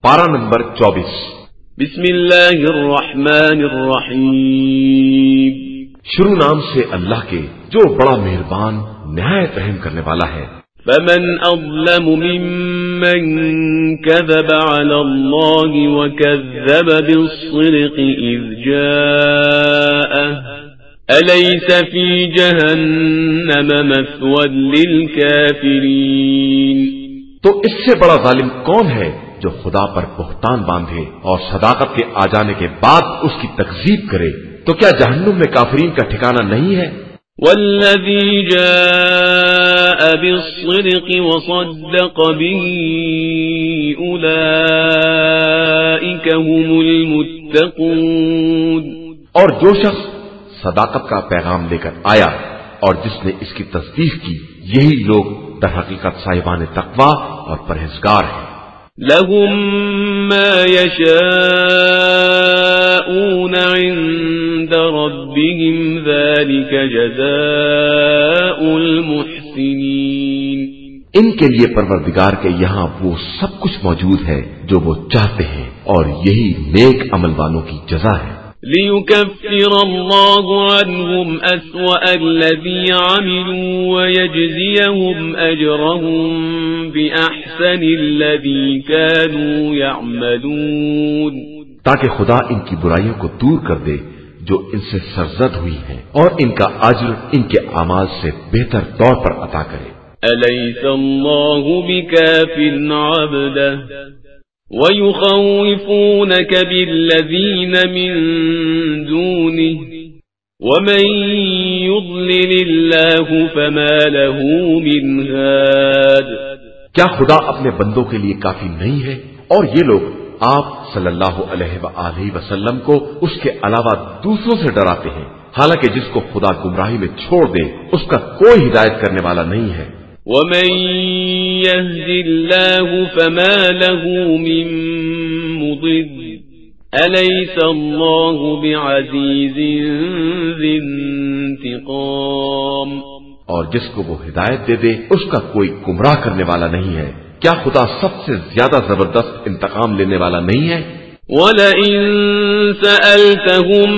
پارہ نمبر 24۔ بسم اللہ الرحمن الرحیم۔ شروع نام سے اللہ کے جو بڑا مہربان نہایت رحم کرنے والا ہے۔ فمن اظلم ممن كذب على الله وكذب بالصدق اذ جاءه أليس في جهنم مثوى للكافرين۔ تو اس سے بڑا ظالم کون ہے جو خدا پر بہتان باندھے اور صداقت کے آ جانے کے بعد اس کی تکذیب کرے، تو کیا جہنم میں کافرین کا ٹھکانہ نہیں ہے؟ والذي جاء بالصدق وصدق به أولئك هم المتقون۔ اور جو شخص صداقت کا پیغام لے کر آیا اور جس نے اس کی تصدیق کی، یہی لوگ در حقیقت صاحبان تقوی اور پرہیزگار ہیں۔ لهم ما يشاءون عند ربهم ذلك جزاء المحسنين۔ ان کے لیے پروردگار کے یہاں وہ سب کچھ موجود ہے جو وہ چاہتے ہیں، اور یہی نیک عمل والوں کی جزا ہے۔ ليكفر الله عنهم أسوأ الذي عملوا ويجزيهم أجرهم بأحسن الذي كانوا يعملون۔ تاکہ خدا ان کی برائیوں کو دور کر دے جو ان سے سرزد ہوئی ہیں، اور ان کا اجر ان کے اعمال سے بہتر طور پر عطا کرے۔ أليس الله بكاف عبده ويخوفونك بالذين من دونه ومن يضلل الله فما له من هاد۔ کیا خدا اپنے بندوں کے لیے کافی نہیں ہے؟ اور یہ لوگ آپ صلی اللہ علیہ وآلہ وسلم کو اس کے علاوہ دوسروں سے ڈراتے ہیں، حالانکہ جس کو خدا گمراہی میں چھوڑ دے اس کا کوئی ہدایت کرنے والا نہیں ہے۔ ومن يهد الله فما له من مضل أليس الله بعزيز ذي انتقام۔ اور جس کو وہ ہدایت دے دے اس کا کوئی گمراہ کرنے والا نہیں ہے۔ کیا خدا سب سے زیادہ زبردست انتقام لینے والا نہیں ہے؟ وَلَئِن سَأَلْتَهُم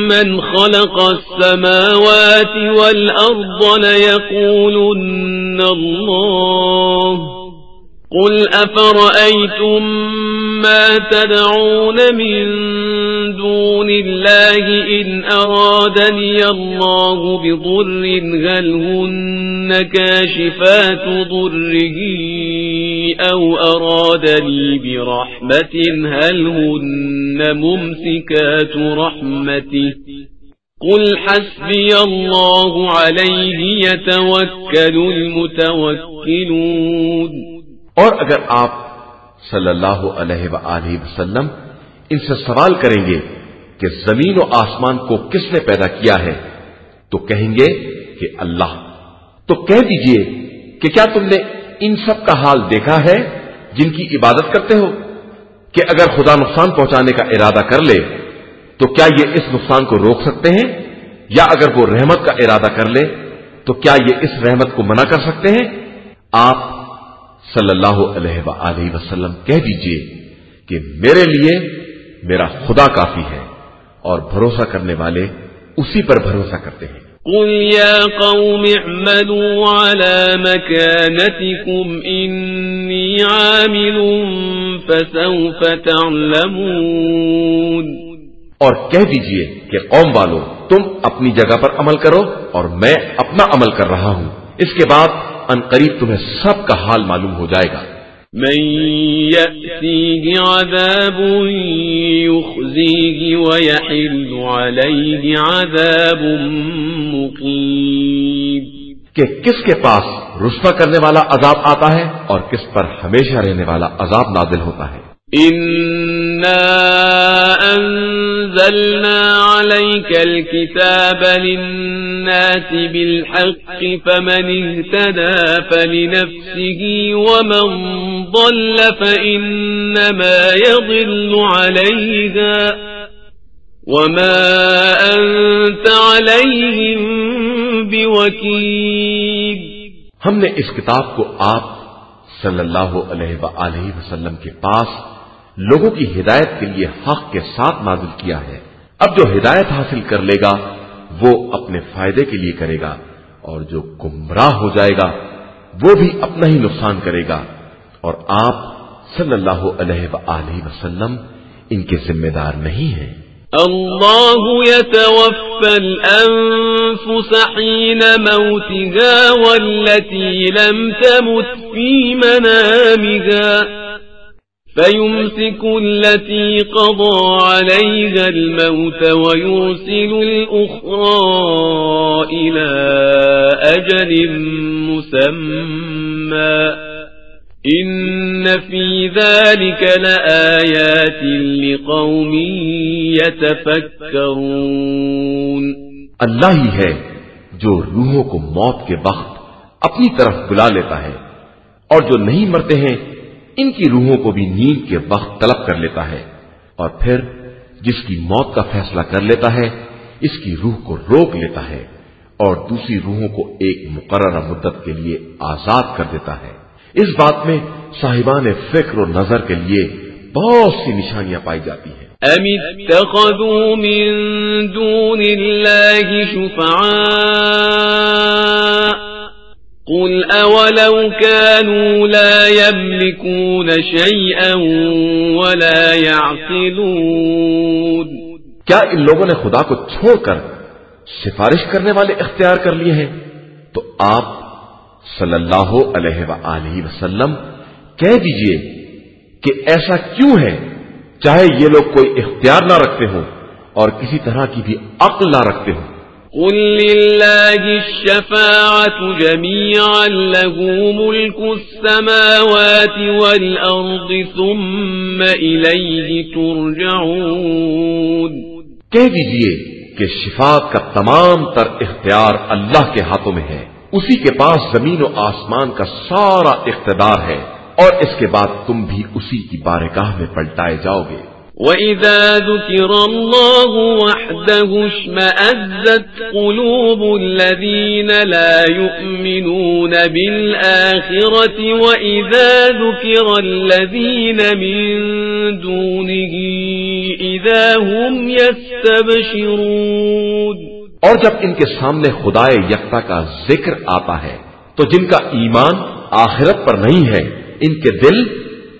مَّنْ خَلَقَ السَّمَاوَاتِ وَالْأَرْضَ لَيَقُولُنَّ اللَّهُ قُلْ أَفَرَأَيْتُم مَّا تَدْعُونَ مِن دُونِ اللَّهِ إِنْ أَرَادَنِيَ اللَّهُ بِضُرٍّ هَلْ هُنَّ كَاشِفَاتُ ضُرِّهِ أَوْ أَرَادَنِي بِرَحْمَةٍ هَلْ هُنَّ مُمْسِكَاتُ رَحْمَتِهِ قُلْ حَسْبِيَ اللَّهُ عَلَيْهِ يَتَوَكَّلُ الْمُتَوَكِّلُونَ۔ اور اگر آپ صلی اللہ علیہ وآلہ وسلم ان سے سوال کریں گے کہ زمین و آسمان کو کس نے پیدا کیا ہے، تو کہیں گے کہ اللہ۔ تو کہہ دیجئے کہ کیا تم نے ان سب کا حال دیکھا ہے جن کی عبادت کرتے ہو کہ اگر خدا نقصان پہنچانے کا ارادہ کر لے تو کیا یہ اس نقصان کو روک سکتے ہیں، یا اگر وہ رحمت کا ارادہ کر لے تو کیا یہ اس رحمت کو منع کر سکتے ہیں؟ آپ صلی اللہ علیہ وآلہ وسلم کہہ دیجئے کہ میرے لیے میرا خدا کافی ہے، اور بھروسہ کرنے والے اسی پر بھروسہ کرتے ہیں۔ قل يا قوم اعملوا على مكانتكم إني عامل فسوف تعلمون۔ اور کہہ دیجئے کہ قوم والو تم اپنی جگہ پر عمل کرو اور میں اپنا عمل کر رہا ہوں، اس کے بعد ان قریب تمہیں سب کا حال معلوم ہو جائے گا۔ من يأتيه عذاب يخزيه ويحل عليه عذاب مقيم۔ کہ کس کے پاس رسوا کرنے والا عذاب آتا ہے اور کس پر ہمیشہ رہنے والا عذاب نازل ہوتا ہے۔ إنا أنزلنا عليك الكتاب للناس بالحق فمن اهتدى فلنفسه ومن ضل فإنما يضل عليها وما أنت عليهم بوكيل۔ ہم نے اس کتاب کو آپ صلی اللہ علیہ وآلہ وسلم کے پاس لوگوں کی ہدایت کے لیے حق کے ساتھ نازل کیا ہے۔ اب جو ہدایت حاصل کر لے گا وہ اپنے فائدے کے لیے کرے گا، اور جو گمراہ ہو جائے گا وہ بھی اپنا ہی نقصان کرے گا، اور آپ صلی اللہ علیہ وآلہ وسلم ان کے ذمہ دار نہیں ہیں۔ اللہ يتوفى الأنفس حين موتها والتي لم تمت في منامها فيمسك التي قضى عليها الموت ويرسل الأخرى إلى أجل مسمى إن في ذلك لآيات لقوم يتفكرون۔ اللہ ہی ہے جو روحوں کو موت کے وقت اپنی طرف بلا لیتا ہے، اور جو نہیں مرتے ہیں ان کی روحوں کو بھی نیند کے وقت طلب کر لیتا ہے، اور پھر جس کی موت کا فیصلہ کر لیتا ہے اس کی روح کو روک لیتا ہے، اور دوسری روحوں کو ایک مقررہ مدت کے لیے آزاد کر دیتا ہے۔ اس بات میں صاحبان فکر و نظر کے لیے بہت سی نشانیاں پائی جاتی ہیں۔ ام اتخذوا من دون اللہ شفعاء قل اولو كانوا لا يملكون شيئا ولا يعقلون۔ کیا ان لوگوں نے خدا کو چھوڑ کر سفارش کرنے والے اختیار کر لیے ہیں؟ تو آپ صلی اللہ علیہ وآلہ وسلم کہہ دیجئے کہ ایسا کیوں ہے، چاہے یہ لوگ کوئی اختیار نہ رکھتے ہوں اور کسی طرح کی بھی عقل نہ رکھتے ہوں۔ قل للہ الشفاعة جميعا له ملك السماوات والأرض ثم إليه ترجعون۔ کہہ دیجئے کہ شفاعت کا تمام تر اختیار اللہ کے ہاتھوں میں ہے، اسی کے پاس زمین و آسمان کا سارا اقتدار ہے، اور اس کے بعد تم بھی اسی کی بارگاہ میں پلٹائے جاؤ گے۔ وَإِذَا ذُكِرَ اللَّهُ وَحْدَهُ اشْمَأَزَّتْ قُلُوبُ الَّذِينَ لَا يُؤْمِنُونَ بِالْآخِرَةِ وَإِذَا ذُكِرَ الَّذِينَ مِن دُونِهِ إِذَا هُمْ يَسْتَبْشِرُونَ۔ اور جب ان کے سامنے خدائے یکتا کا ذکر آتا ہے تو جن کا ایمان آخرت پر نہیں ہے ان کے دل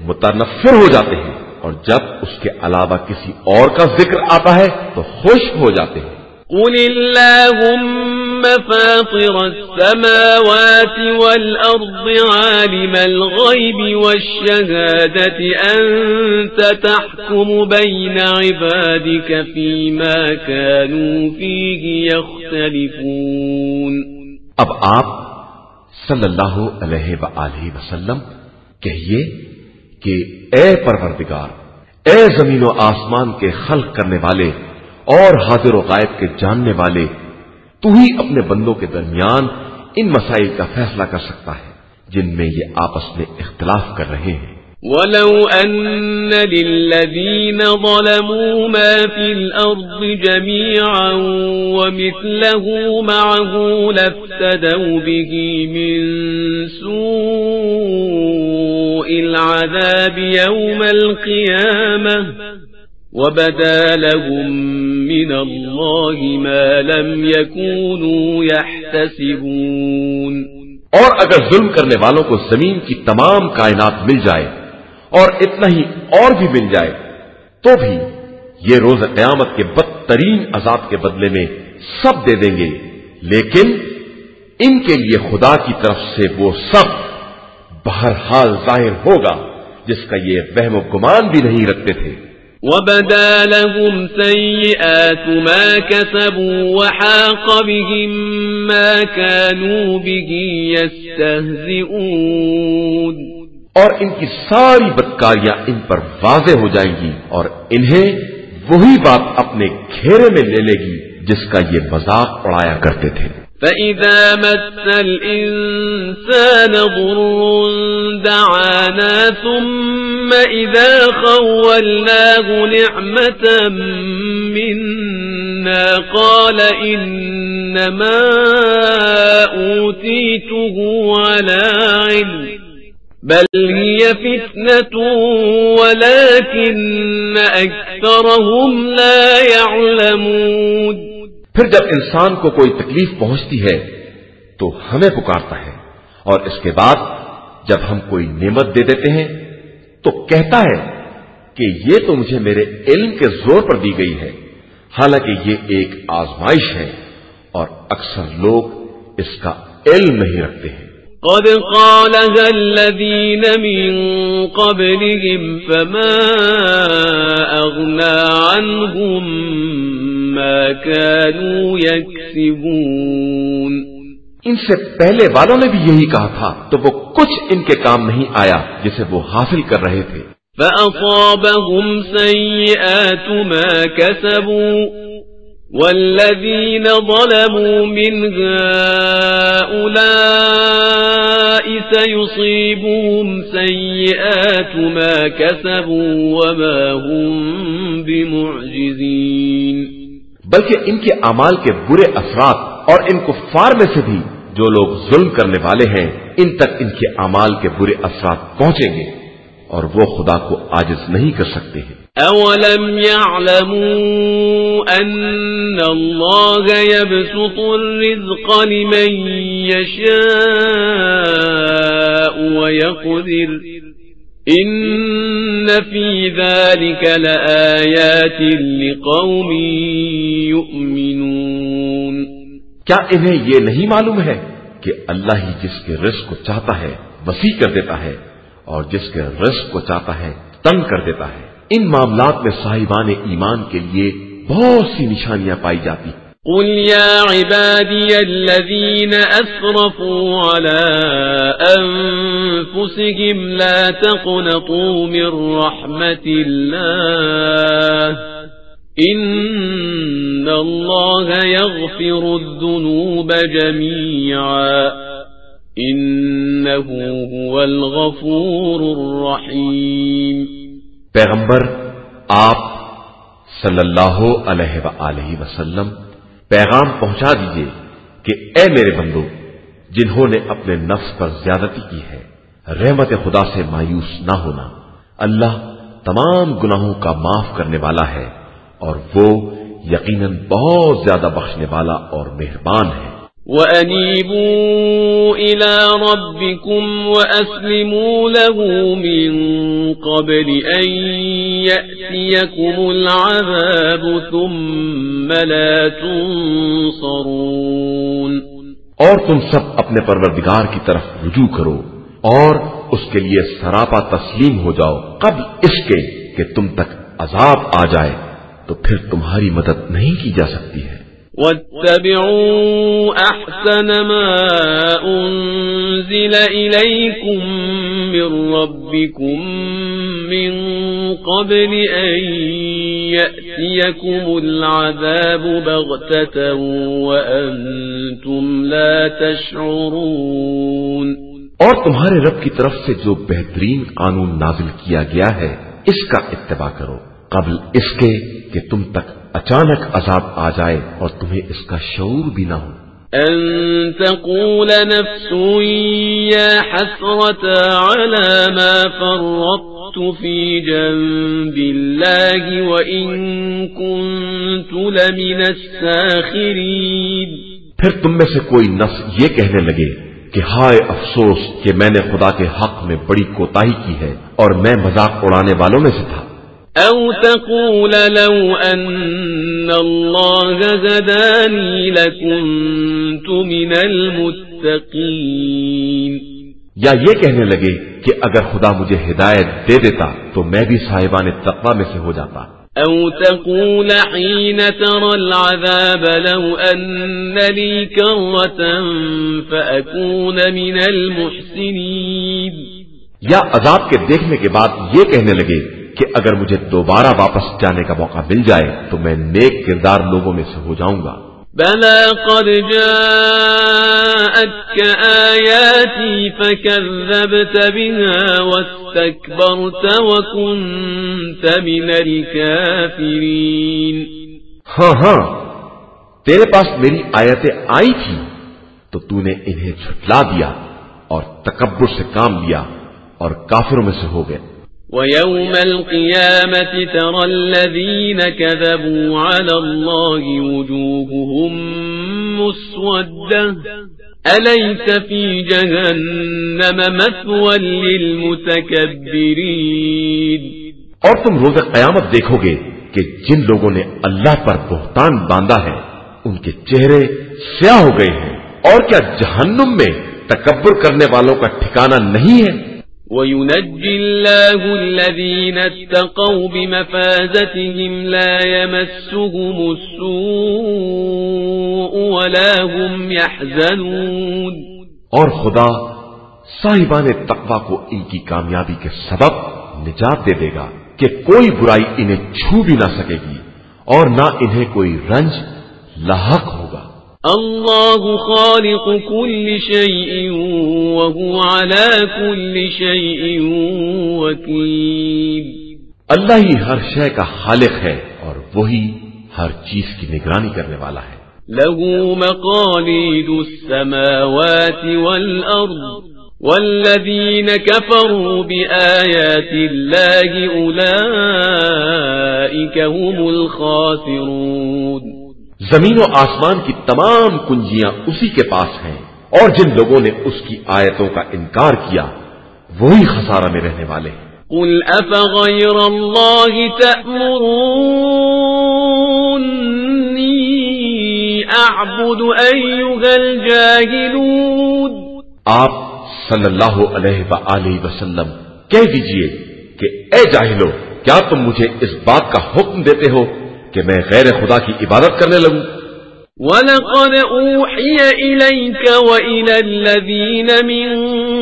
متنفر ہو جاتے ہیں، اور جب اس کے علاوہ کسی اور کا ذکر آتا ہے تو خوش ہو جاتے ہیں۔ قل اللهم فاطر السماوات والأرض عالم الغيب والشهادة أنت تحكم بين عبادك فيما كانوا فيه يختلفون۔ اب آپ صلی اللہ علیہ وآلہ وسلم کہیے کہ اے پروردگار، اے زمین و آسمان کے خلق کرنے والے اور حاضر و غائب کے جاننے والے، تو ہی اپنے بندوں کے درمیان ان مسائل کا فیصلہ کر سکتا ہے جن میں یہ آپس میں اختلاف کر رہے ہیں۔ وَلَوْ أَنَّ لِلَّذِينَ ظَلَمُوا مَا فِي الْأَرْضِ جَمِيعًا وَمِثْلَهُ مَعَهُ لَافْتَدَوْا بِهِ مِنْ سُوءِ الْعَذَابِ يَوْمَ الْقِيَامَةِ وَبَدَا لَهُم مِّنَ اللَّهِ مَا لَمْ يَكُونُوا يَحْتَسِبُونَ۔ اور اگر ظلم کرنے والوں کو زمین کی تمام کائنات مل جائے اور اتنا ہی اور بھی مل جائے تو بھی یہ روز قیامت کے بدترین عذاب کے بدلے میں سب دے دیں گے، لیکن ان کے لیے خدا کی طرف سے وہ سب بہرحال ظاہر ہوگا جس کا یہ وہم و گمان بھی نہیں رکھتے تھے۔ وَبَدَا لَهُمْ سَيِّئَاتُ مَا كَسَبُوا وَحَاقَ بِهِم مَّا كَانُوا بِهِ يَسْتَهْزِئُونَ۔ اور ان کی ساری بدکاریاں ان پر واضح ہو جائیں گی اور انہیں وہی بات اپنے گھیرے میں لے لے گی جس کا یہ مذاق اڑایا کرتے تھے۔ فَإِذَا مَسَّ الْإِنسَانَ ضُرٌّ دَعَانَا ثُمَّ إِذَا خَوَّلْنَاهُ نِعْمَةً مِنَّا قَالَ إِنَّمَا أُوتِيتُهُ عَلَى عِلْمٍ بل هي فتنة ولكن أكثرهم لا يعلمون. پھر جب انسان کو کوئی تکلیف پہنچتی ہے تو ہمیں پکارتا ہے، اور اس کے بعد جب ہم کوئی نعمت دے دیتے ہیں تو کہتا ہے کہ یہ تو مجھے میرے علم کے زور پر دی گئی ہے، حالانکہ یہ ایک آزمائش ہے اور اکثر لوگ اس کا علم نہیں رکھتے ہیں. قد قالها الذين من قبلهم فما أغنى عنهم ما كانوا يكسبون. ان سے پہلے والوں نے بھی یہی کہا تھا تو وہ کچھ ان کے کام نہیں آیا جسے وہ حاصل کر رہے تھے. فأصابهم سيئات ما كسبوا والذين ظلموا من هؤلاء سيصيبهم سيئات ما كسبوا وما هم بمعجزين. بلکہ ان کے اعمال کے برے اثرات اور ان کفار میں سے بھی جو لوگ ظلم کرنے والے ہیں ان تک ان کے اعمال کے برے اثرات پہنچیں گے اور وہ خدا کو عاجز نہیں کر سکتے ہیں. اولم يعلموا ان الله يبسط الرزق لمن يشاء ويقدر ان في ذلك لآيات لقوم يؤمنون. کیا انہیں یہ نہیں معلوم ہے کہ اللہ ہی جس کے رزق کو چاہتا ہے وسیع کر دیتا ہے اور جس کے رزق کو چاہتا ہے تنگ کر دیتا ہے؟ ان معاملات میں صاحبان ایمان کے لیے بہت سی نشانیاں پائی جاتی. قل يا عبادي الذين أسرفوا على أنفسهم لا تقنطوا من رحمة الله إن الله يغفر الذنوب جميعا إنه هو الغفور الرحيم. پیغمبر آپ صلی اللہ علیہ وآلہ وسلم پیغام پہنچا دیجئے کہ اے میرے بندو جنہوں نے اپنے نفس پر زیادتی کی ہے رحمت خدا سے مایوس نہ ہونا. اللہ تمام گناہوں کا معاف کرنے والا ہے اور وہ یقیناً بہت زیادہ بخشنے والا اور مہربان ہے. وَأَنِيبُوا إِلَى رَبِّكُمْ وَأَسْلِمُوا لَهُ مِن قَبْلِ أَن يَأْتِيَكُمُ الْعَذَابُ ثُمَّ لَا تُنصَرُونَ. اور تم سب اپنے پروردگار کی طرف رجوع کرو اور اس کے لیے سراپا تسلیم ہو جاؤ قبل اس کے کہ تم تک عذاب آ جائے تو پھر تمہاری مدد نہیں کی جا سکتی ہے. واتبعوا أحسن ما أنزل إليكم من ربكم من قبل أن يأتيكم العذاب بغتة وأنتم لا تشعرون. اور تمہارے رب کی طرف سے جو بہترین قانون نازل کیا گیا ہے اس کا اتباع کرو قبل اس کے کہ تم تک اچانک عذاب آ جائے اور تمہیں اس کا شعور بھی نہ ہو. ان تقول نفس یا حسرة على ما فرطت في جنب الله وإن كنت لمن الساخرين. پھر تم میں سے کوئی نفس یہ کہنے لگے کہ ہائے افسوس کہ میں نے خدا کے حق میں بڑی کوتاہی کی ہے اور میں مذاق اڑانے والوں میں سے تھا. او تقول لو ان الله هداني لكنت من المتقين. یا یہ کہنے لگے کہ اگر خدا مجھے ہدایت دے دیتا تو میں بھی صاحبان تقوی میں سے ہو جاتا. او تقول حين ترى العذاب لو ان لي كرة فأكون من المحسنين. یا عذاب کے دیکھنے کے بعد یہ کہنے لگے کہ اگر مجھے دوبارہ واپس جانے کا موقع مل جائے تو میں نیک کردار لوگوں میں سے ہو جاؤں گا. بلى قد جاءتك آياتي فكذبت بها واستكبرت وكنت من الكافرين. ہاں تیرے پاس میری آیتیں آئی تھی تو تو نے انہیں جھٹلا دیا اور تکبر سے کام لیا اور کافروں میں سے ہو گئے۔ وَيَوْمَ الْقِيَامَةِ تَرَى الَّذِينَ كَذَبُوا عَلَى اللَّهِ وُجُوهُهُمْ مُسْوَدَّةٌ أَلَيْسَ فِي جَهَنَّمَ مَثْوًى لِلْمُتَكَبِّرِينَ۔ اور تم روز قیامت دیکھو گے کہ جن لوگوں نے اللہ پر بہتان باندھا ہے ان کے چہرے سیاہ ہو گئے ہیں، اور کیا جہنم میں تکبر کرنے والوں کا ٹھکانہ نہیں ہے؟ وَيُنَجِّي اللَّهُ الَّذِينَ اتَّقَوْا بِمَفَازَتِهِمْ لَا يَمَسُّهُمُ السُّوءُ وَلَا هُمْ يَحْزَنُونَ۔ اور خدا صاحبان تقوی کو ان کی کامیابی کے سبب نجات دے دے گا کہ کوئی برائی انہیں چھو بھی نہ سکے گی اور نہ انہیں کوئی رنج لاحق ہوگا۔ اللہ خالق كل شيء وهو على كل شيء وكيل۔ اللہ ہی ہر شے کا خالق ہے اور وہی ہر چیز کی نگرانی کرنے والا ہے۔ له مقاليد السماوات والأرض والذين كفروا بآيات الله أولئك هم الخاسرون۔ زمین و آسمان کی تمام کنجیاں اسی کے پاس ہیں، اور جن لوگوں نے اس کی آیتوں کا انکار کیا وہی خسارہ میں رہنے والے ہیں۔ قل أفغير الله تأمروني أعبد أيها الجاهلون۔ آپ صلی اللہ علیہ وآلہ وسلم کہہ دیجئے کہ اے جاہلو، کیا تم مجھے اس بات کا حکم دیتے ہو کہ میں غیر خدا کی عبادت کرنے لگوں؟ وَلَقَدْ أُوحِيَ إِلَيْكَ وَإِلَى الَّذِينَ مِن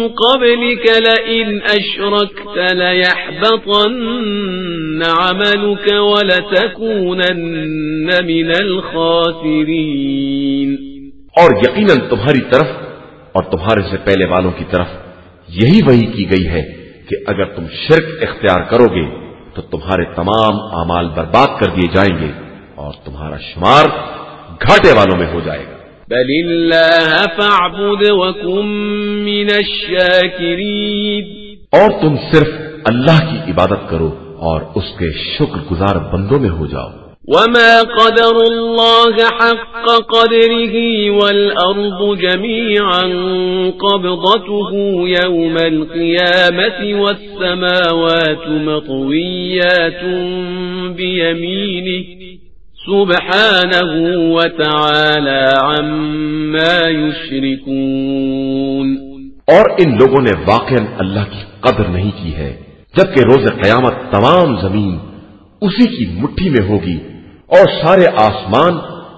قَبْلِكَ لَئِنْ أَشْرَكْتَ لَيَحْبَطَنَّ عَمَلُكَ وَلَتَكُونَنَّ مِنَ الْخَاسِرِينَ۔ اور یقیناً تمہاری طرف اور تمہارے سے پہلے والوں کی طرف یہی وحی کی گئی ہے کہ اگر تم شرک اختیار کرو گے تو تمہارے تمام اعمال برباد کر دیے جائیں گے اور تمہارا شمار گھاٹے والوں میں ہو جائے گا۔ بل اللہ فاعبد وکن من الشاکرین۔ اور تم صرف اللہ کی عبادت کرو اور اس کے شکر گزار بندوں میں ہو جاؤ۔ وما قدر اللہ حق قدره والأرض جميعا قبضته يوم القيامة والسماوات مطويات بيمينه سبحانه وتعالى عما يشركون۔ اور ان لوگوں نے واقعا اللہ کی قدر نہیں کی ہے، جبکہ روز قیامت تمام زمین اسی کی مٹھی میں ہوگی اور سارے آسمان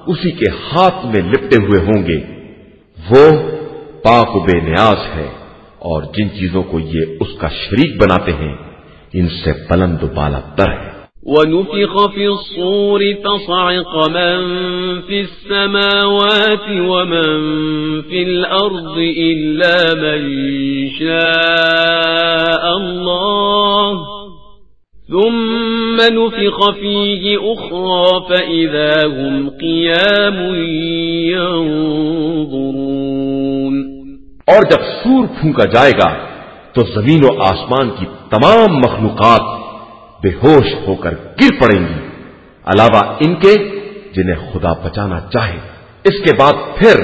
اسی کے ہاتھ میں لپٹے ہوئے ہوں گے۔ وہ پاک و بے نیاز ہے، اور جن چیزوں کو یہ اس کا شریک بناتے ہیں ان سے بلند و بالا تر ہے۔ وَنُفِخَ فِي الصُّورِ فَصَعِقَ مَن فِي السَّمَاوَاتِ وَمَن فِي الْأَرْضِ إِلَّا مَن شَاءَ اللَّهُ ثم نفخ فيه أخرى فإذا هم قيام ينظرون۔ اور جب سور پھونکا جائے گا تو زمین و آسمان کی تمام مخلوقات بے ہوش ہو کر گر پڑیں گی، علاوہ ان کے جنہیں خدا بچانا چاہے۔ اس کے بعد پھر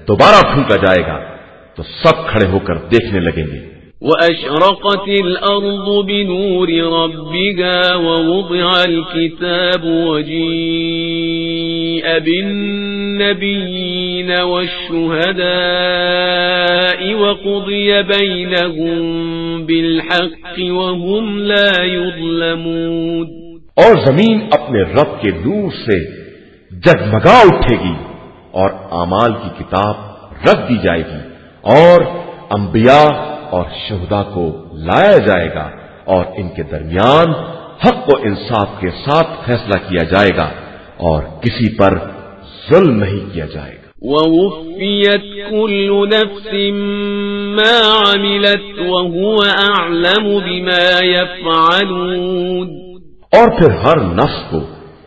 دوبارہ پھونکا جائے گا تو سب کھڑے ہو کر دیکھنے لگیں گے۔ وَأَشْرَقَتِ الْأَرْضُ بِنُورِ رَبِّهَا وَوُضِعَ الْكِتَابُ وَجِيءَ بِالنَّبِيِّينَ وَالشُّهَدَاءِ وَقُضِيَ بَيْنَهُم بِالْحَقِّ وَهُمْ لَا يُظْلَمُونَ۔ اور زمین اپنے رب کے نور سے جگمگا اٹھے گی اور اعمال کی کتاب رکھ دی جائے گی اور انبیاء اور شہداء کو لایا جائے گا اور ان کے درمیان حق و انصاف کے ساتھ فیصلہ کیا جائے گا اور کسی پر ظلم نہیں کیا جائے گا۔ وَوُفِّيَتْ كُلُّ نَفْسٍ مَا عَمِلَتْ وَهُوَ أَعْلَمُ بِمَا يَفْعَلُونَ۔ اور پھر ہر نفس کو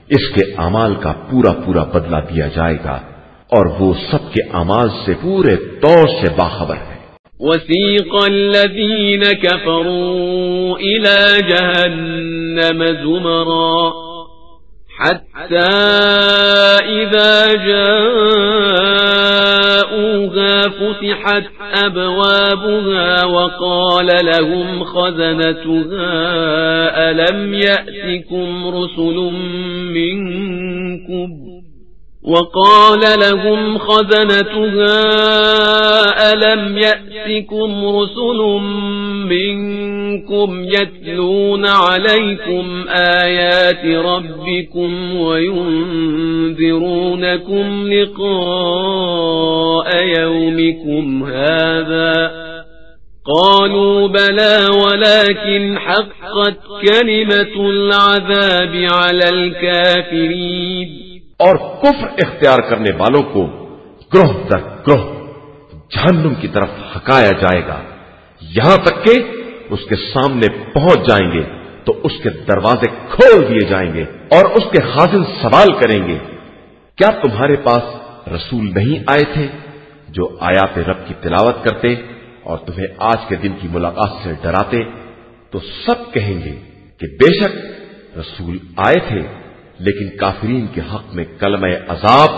اس کے اعمال کا پورا پورا بدلہ دیا جائے گا اور وہ سب کے اعمال سے پورے طور سے باخبر ہے۔ وسيق الذين كفروا إلى جهنم زمرا حتى إذا جاءوها فتحت أبوابها وقال لهم خزنتها ألم يأتكم رسل منكم يتلون عليكم آيات ربكم وينذرونكم لقاء يومكم هذا قالوا بلى ولكن حقت كلمة العذاب على الكافرين. اور کفر اختیار کرنے والوں کو گروہ در گروہ جہنم کی طرف ہکایا جائے گا، یہاں تک کہ اس کے سامنے پہنچ جائیں گے تو اس کے دروازے کھول دیے جائیں گے اور اس کے خازن سوال کریں گے، کیا تمہارے پاس رسول نہیں آئے تھے جو آیات رب کی تلاوت کرتے اور تمہیں آج کے دن کی ملاقات سے ڈراتے؟ تو سب کہیں گے کہ بے شک رسول آئے تھے، لیکن کافرین کے حق میں کلمہ عذاب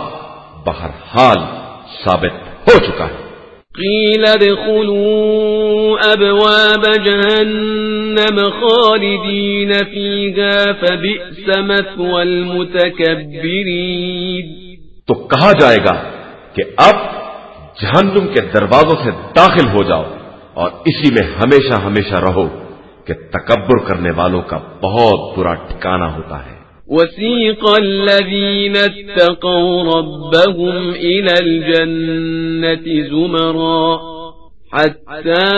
بہرحال ثابت ہو چکا ہے. قیل ادخلوا ابواب جہنم خالدین فیہا فبئس مثوى المتکبرین. تو کہا جائے گا کہ اب جہنم کے دروازوں سے داخل ہو جاؤ اور اسی میں ہمیشہ ہمیشہ رہو کہ تکبر کرنے والوں کا بہت برا ٹھکانہ ہوتا ہے. وسيق الذين اتقوا ربهم إلى الجنة زمرا حتى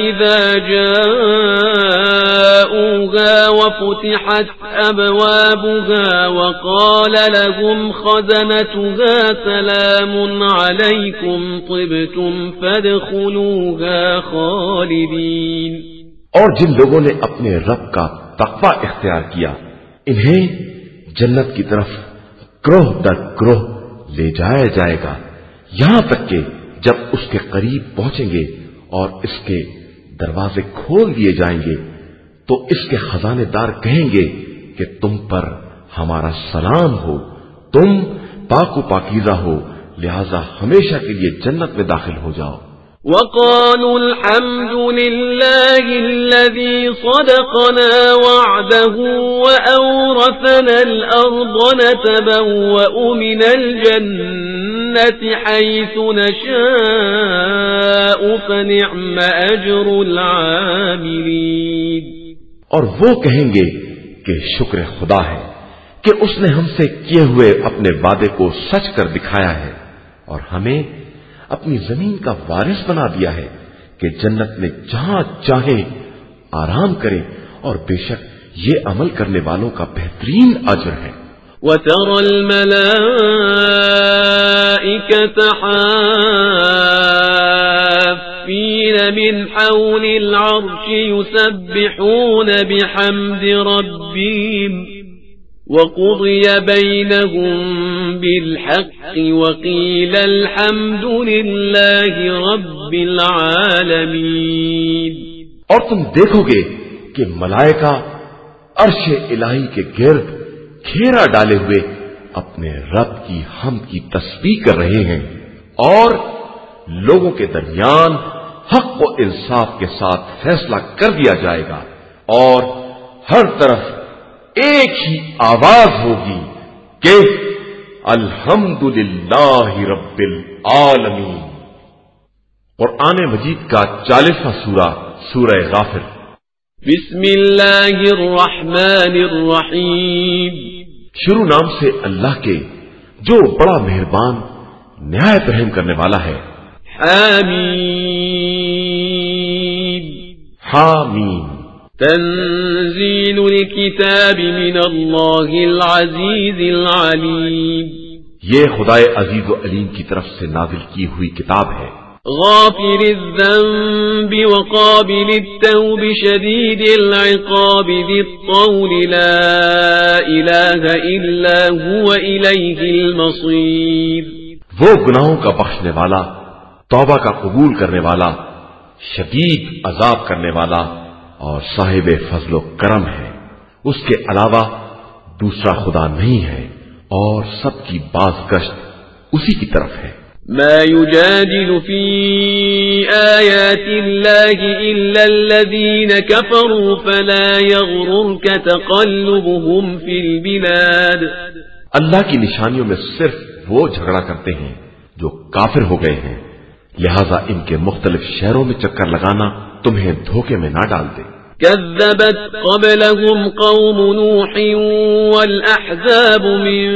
إذا جاءوها وفتحت أبوابها وقال لهم خزنتها سلام عليكم طبتم فادخلوها خالدين. اور جن لوگوں نے اپنے رب کا تقوی اختیار کیا انہیں جنت کی طرف گروہ در گروہ لے جایا جائے گا، یہاں تک کہ جب اس کے قریب پہنچیں گے اور اس کے دروازے کھول دیے جائیں گے تو اس کے خزانے دار کہیں گے کہ تم پر ہمارا سلام ہو، تم پاک و پاکیزہ ہو، لہذا ہمیشہ کے لیے جنت میں داخل ہو جاؤ. وقالوا الحمد لله الذي صدقنا وعده وأورثنا الأرض نتبوأ من الجنة حيث نشاء فنعم أجر العاملين. اور وہ کہیں گے کہ شکر خدا ہے کہ اس نے ہم سے کیے ہوئے اپنے وعدے کو سچ کر دکھایا ہے اور ہمیں اپنی زمین کا وارث بنا دیا ہے کہ جنت میں جہاں چاہیں آرام کریں، اور بے شک یہ عمل کرنے والوں کا بہترین اجر ہے. وَتَرَى الْمَلَائِكَةَ حَافِّينَ مِنْ حَوْلِ الْعَرْشِ يُسَبِّحُونَ بِحَمْدِ رَبِّهِمْ وَقُضِيَ بَيْنَهُمْ بِالْحَقِّ وَقِيلَ الْحَمْدُ لِلَّهِ رَبِّ الْعَالَمِينَ. اور تم دیکھو گے کہ ملائکہ عرش الہی کے گرد گھیرا ڈالے ہوئے اپنے رب کی حمد کی تسبیح کر رہے ہیں، اور لوگوں کے درمیان حق و انصاف کے ساتھ فیصلہ کر دیا جائے گا، اور ہر طرف ایک ہی آواز ہوگی کہ الحمدللہ رب العالمین. قرآن مجید کا 40واں سورہ سورہ غافر. بسم اللہ الرحمن الرحیم. شروع نام سے اللہ کے جو بڑا مہربان نہایت رحم کرنے والا ہے. حامیم. حامیم. تنزيل الكتاب من الله العزيز العليم. یہ خدائے عزیز و علیم کی طرف سے نازل کی ہوئی کتاب ہے. غافر الذنب وقابل التوب شديد العقاب ذي الطول لا إله إلا هو إليه المصير. وہ گناہوں کا بخشنے والا، توبہ کا قبول کرنے والا، شدید عذاب کرنے والا اور صاحب فضل و کرم ہے، اس کے علاوہ دوسرا خدا نہیں ہے، اور سب کی بازگشت اسی کی طرف ہے۔ ما يجادل في آيات الله إلا الذين كفروا فلا يغررك تقلبهم في البلاد۔ اللہ کی نشانیوں میں صرف وہ جھگڑا کرتے ہیں جو کافر ہو گئے ہیں، لہذا ان کے مختلف شہروں میں چکر لگانا تمہیں دھوکے میں نہ ڈال دے۔ كذبت قبلهم قوم نوح والأحزاب من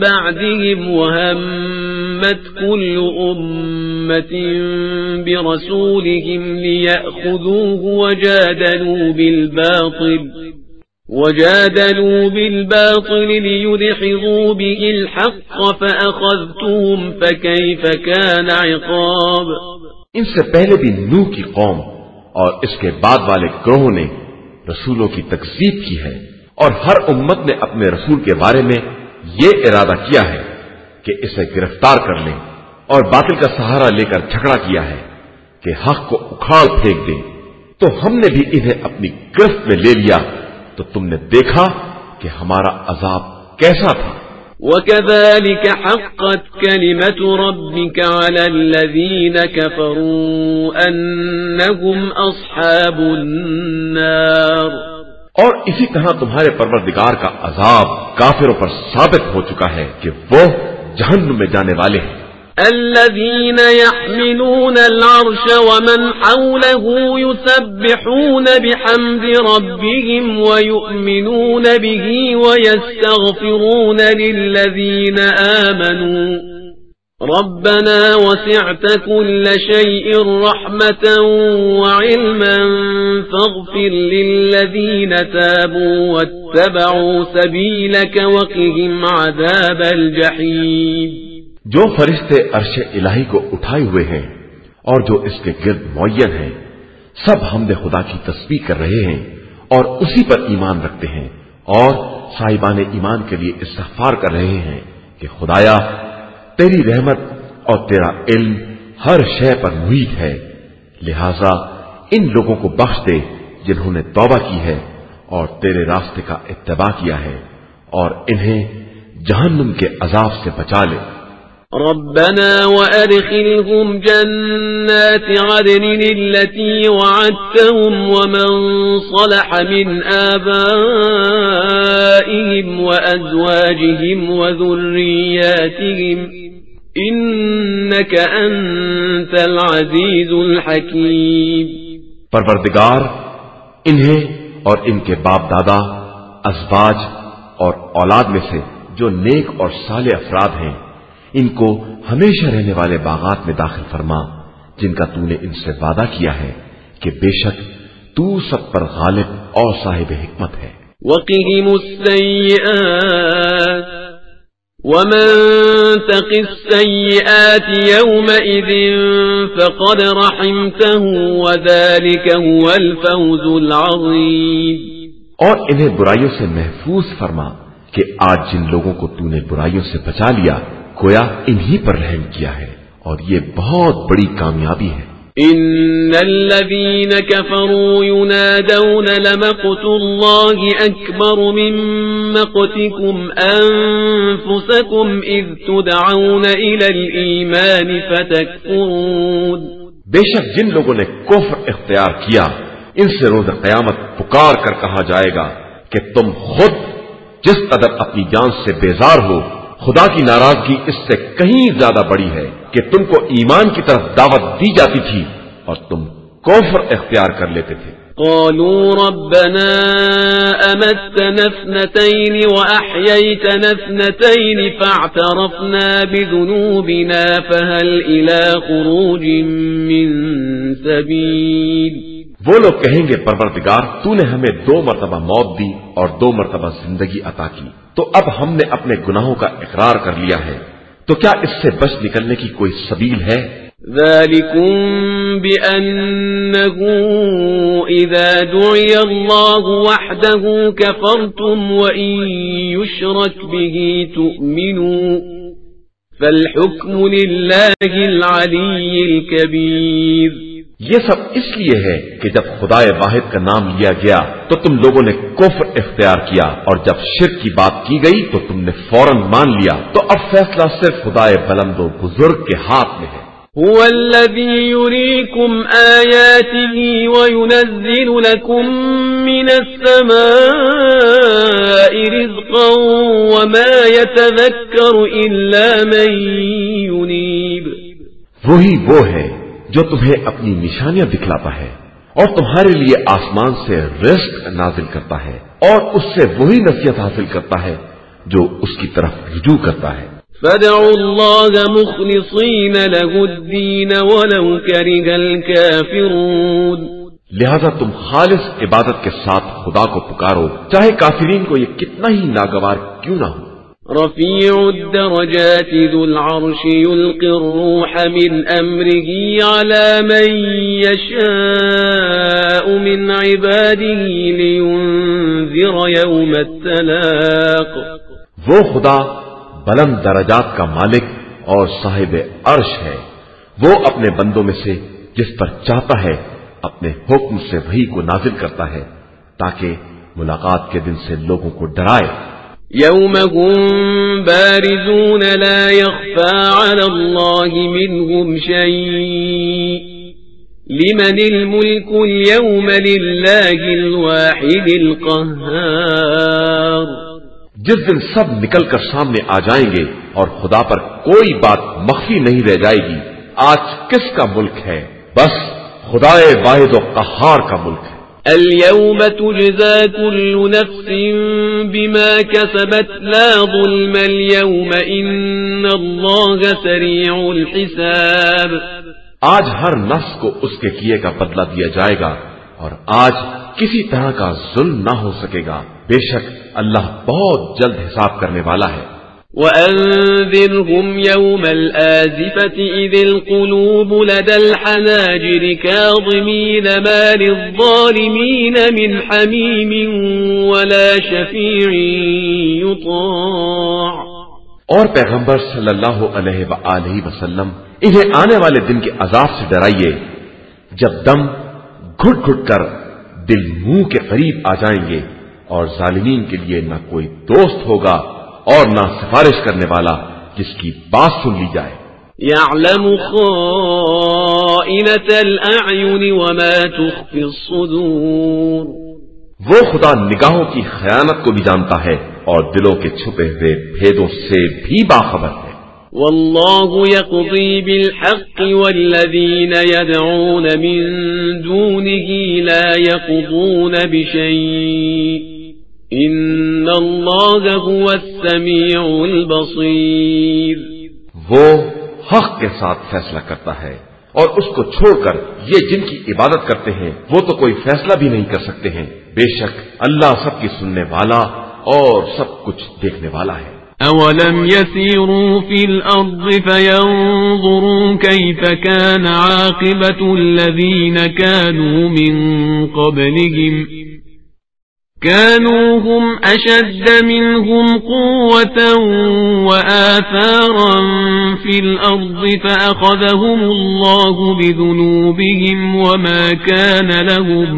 بعدهم وهمت كل أمة برسولهم ليأخذوه وجادلوا بالباطل ليدحضوا به الحق فأخذتهم فكيف كان عقاب۔ ان سے پہلے بھی نوح کی قوم اور اس کے بعد والے گروہوں نے رسولوں کی تکذیب کی ہے، اور ہر امت نے اپنے رسول کے بارے میں یہ ارادہ کیا ہے کہ اسے گرفتار کر لیں، اور باطل کا سہارا لے کر جھگڑا کیا ہے کہ حق کو اکھاڑ پھینک دیں، تو ہم نے بھی انہیں اپنی گرفت میں لے لیا، تو تم نے دیکھا کہ ہمارا عذاب کیسا تھا۔ وَكَذَلِكَ حَقَّتْ كَلِمَةُ رَبِّكَ عَلَى الَّذِينَ كَفَرُوا أَنَّهُمْ أَصْحَابُ النَّارِ۔ اور اسی طرح تمہارے پروردگار کا عذاب کافروں پر ثابت ہو چکا ہے کہ وہ جہنم میں جانے والے ہیں۔ الذين يحملون العرش ومن حوله يسبحون بحمد ربهم ويؤمنون به ويستغفرون للذين آمنوا ربنا وسعت كل شيء رحمة وعلما فاغفر للذين تابوا واتبعوا سبيلك وقهم عذاب الجحيم۔ جو فرشتے عرش الہی کو اٹھائے ہوئے ہیں اور جو اس کے گرد معین ہیں، سب حمد خدا کی تسبیح کر رہے ہیں اور اسی پر ایمان رکھتے ہیں، اور صاحبان ایمان کے لیے استغفار کر رہے ہیں کہ خدایا تیری رحمت اور تیرا علم ہر شے پر محیط ہے، لہذا ان لوگوں کو بخش دے جنہوں نے توبہ کی ہے اور تیرے راستے کا اتباع کیا ہے، اور انہیں جہنم کے عذاب سے بچا لے۔ ربنا وأدخلهم جنات عدن التي وعدتهم ومن صلح من آبائهم وأزواجهم وذرياتهم إنك أنت العزيز الحكيم۔ پروردگار انہیں اور ان کے باپ دادا، ازواج اور اولاد میں سے جو نیک اور صالح افراد ہیں، ان کو ہمیشہ رہنے والے باغات میں داخل فرما جن کا تو نے ان سے وعدہ کیا ہے کہ بے شک تو سب پر غالب اور صاحب حکمت ہے۔ وقهم السيئات ومن تق السيئات يومئذ فقد رحمته وذلك هو الفوز العظيم۔ اور انہیں برائیوں سے محفوظ فرما کہ آج جن لوگوں کو تو نے برائیوں سے بچا لیا گویا انہی پر رحم کیا ہے، اور یہ بہت بڑی کامیابی ہے۔ ان الذين كفروا ينادون لمقت الله اكبر من مقتكم انفسكم اذ تدعون الى الايمان فتكفرون۔ بے شک جن لوگوں نے کفر اختیار کیا ان سے روز قیامت پکار کر کہا جائے گا کہ تم خود جس قدر اپنی جان سے بیزار ہو، خدا کی ناراضگی اس سے کہیں زیادہ بڑی ہے کہ تم کو ایمان کی طرف دعوت دی جاتی تھی اور تم کفر اختیار کر لیتے تھے۔ قالوا ربنا امتنا اثنتين واحييتنا اثنتين فاعترفنا بذنوبنا فهل الى خروج من سبيل۔ وہ لوگ کہیں گے پروردگار تو نے ہمیں 2 مرتبہ موت دی اور 2 مرتبہ زندگی عطا کی، تو اب ہم نے اپنے گناہوں کا اقرار کر لیا ہے، تو کیا اس سے بچ نکلنے کی کوئی سبیل ہے؟ ذالکم بأنه اذا دعی اللہ وحده كفرتم وإن يشرك به تؤمنوا فالحكم لله العلي الكبير۔ یہ سب اس لیے ہے کہ جب خدائے واحد کا نام لیا گیا تو تم لوگوں نے کفر اختیار کیا، اور جب شرک کی بات کی گئی تو تم نے فوراً مان لیا، تو اب فیصلہ صرف خدائے بلند و بزرگ کے ہاتھ میں ہے۔ هو الذي يريكم آياته وينزل لكم من السماء رزقا وما يتذكر إلا من ينيب۔ وہی وہ ہے جو تمہیں اپنی نشانیاں دکھلاتا ہے اور تمہارے لیے آسمان سے رزق نازل کرتا ہے، اور اس سے وہی نصیحت حاصل کرتا ہے جو اس کی طرف رجوع کرتا ہے۔ فادعوا الله مخلصين له الدين ولو كره الكافرون۔ لہذا تم خالص عبادت کے ساتھ خدا کو پکارو، چاہے کافرین کو یہ کتنا ہی ناگوار کیوں نہ ہو۔ رفيع الدرجات ذو العرش يلقي الروح من أمره على من يشاء من عباده لينذر يوم التلاق۔ وہ خدا بلند درجات کا مالک اور صاحب عرش ہے، وہ اپنے بندوں میں سے جس پر چاہتا ہے اپنے حکم سے وحی کو نازل کرتا ہے تاکہ ملاقات کے دن سے لوگوں کو ڈرائے۔ يوم هم بارزون لا يخفى على الله منهم شيء لمن الملك اليوم لله الواحد القهار۔ جس دن سب نکل کر سامنے آ جائیں گے اور خدا پر کوئی بات مخفی نہیں رہ جائے گی۔ آج کس کا ملک ہے؟ بس خدائے واحد و قہار کا ملک ہے۔ اليوم تجزى كل نفس بما كسبت لا ظلم اليوم إن الله سريع الحساب۔ آج ہر نفس کو اس کے کیے کا بدلہ دیا جائے گا، اور آج کسی طرح کا ظلم نہ ہو سکے گا، بے شک اللہ بہت جلد حساب کرنے والا ہے۔ وأنذرهم يوم الآزفة إذ القلوب لدى الحناجر كاظمين ما للظالمين من حميم ولا شفيع يطاع۔ اور پیغمبر صلی اللہ علیہ وآلہ وسلم انہیں آنے والے دن کے عذاب سے ڈرائیے جب دم گھٹ گھٹ کر دل منہ کے قریب آ جائیں گے، اور ظالمین کے لیے نہ کوئی دوست ہوگا اور نہ سفارش کرنے والا جس کی بات سن لی جائے۔ يعلم خائنة الأعين وما تخفي الصدور۔ وہ خدا نگاہوں کی خیانت کو بھی جانتا ہے اور دلوں کے چھپے ہوئے بھیدوں سے بھی باخبر ہے۔ والله يقضي بالحق والذين يدعون من دونه لا يقضون بشيء إن الله هو السميع البصير۔ وہ حق کے ساتھ فیصلہ کرتا ہے، اور اس کو چھوڑ کر یہ جن کی عبادت کرتے ہیں وہ تو کوئی فیصلہ بھی نہیں کر سکتے ہیں، بے شک اللہ سب کی سننے والا اور سب کچھ دیکھنے والا ہے۔ أولم يسيروا في الأرض فينظروا كيف كان عاقبة الذين كانوا من قبلهم كانوا هم أشد منهم قوة وآثارا في الأرض فأخذهم الله بذنوبهم وما كان لهم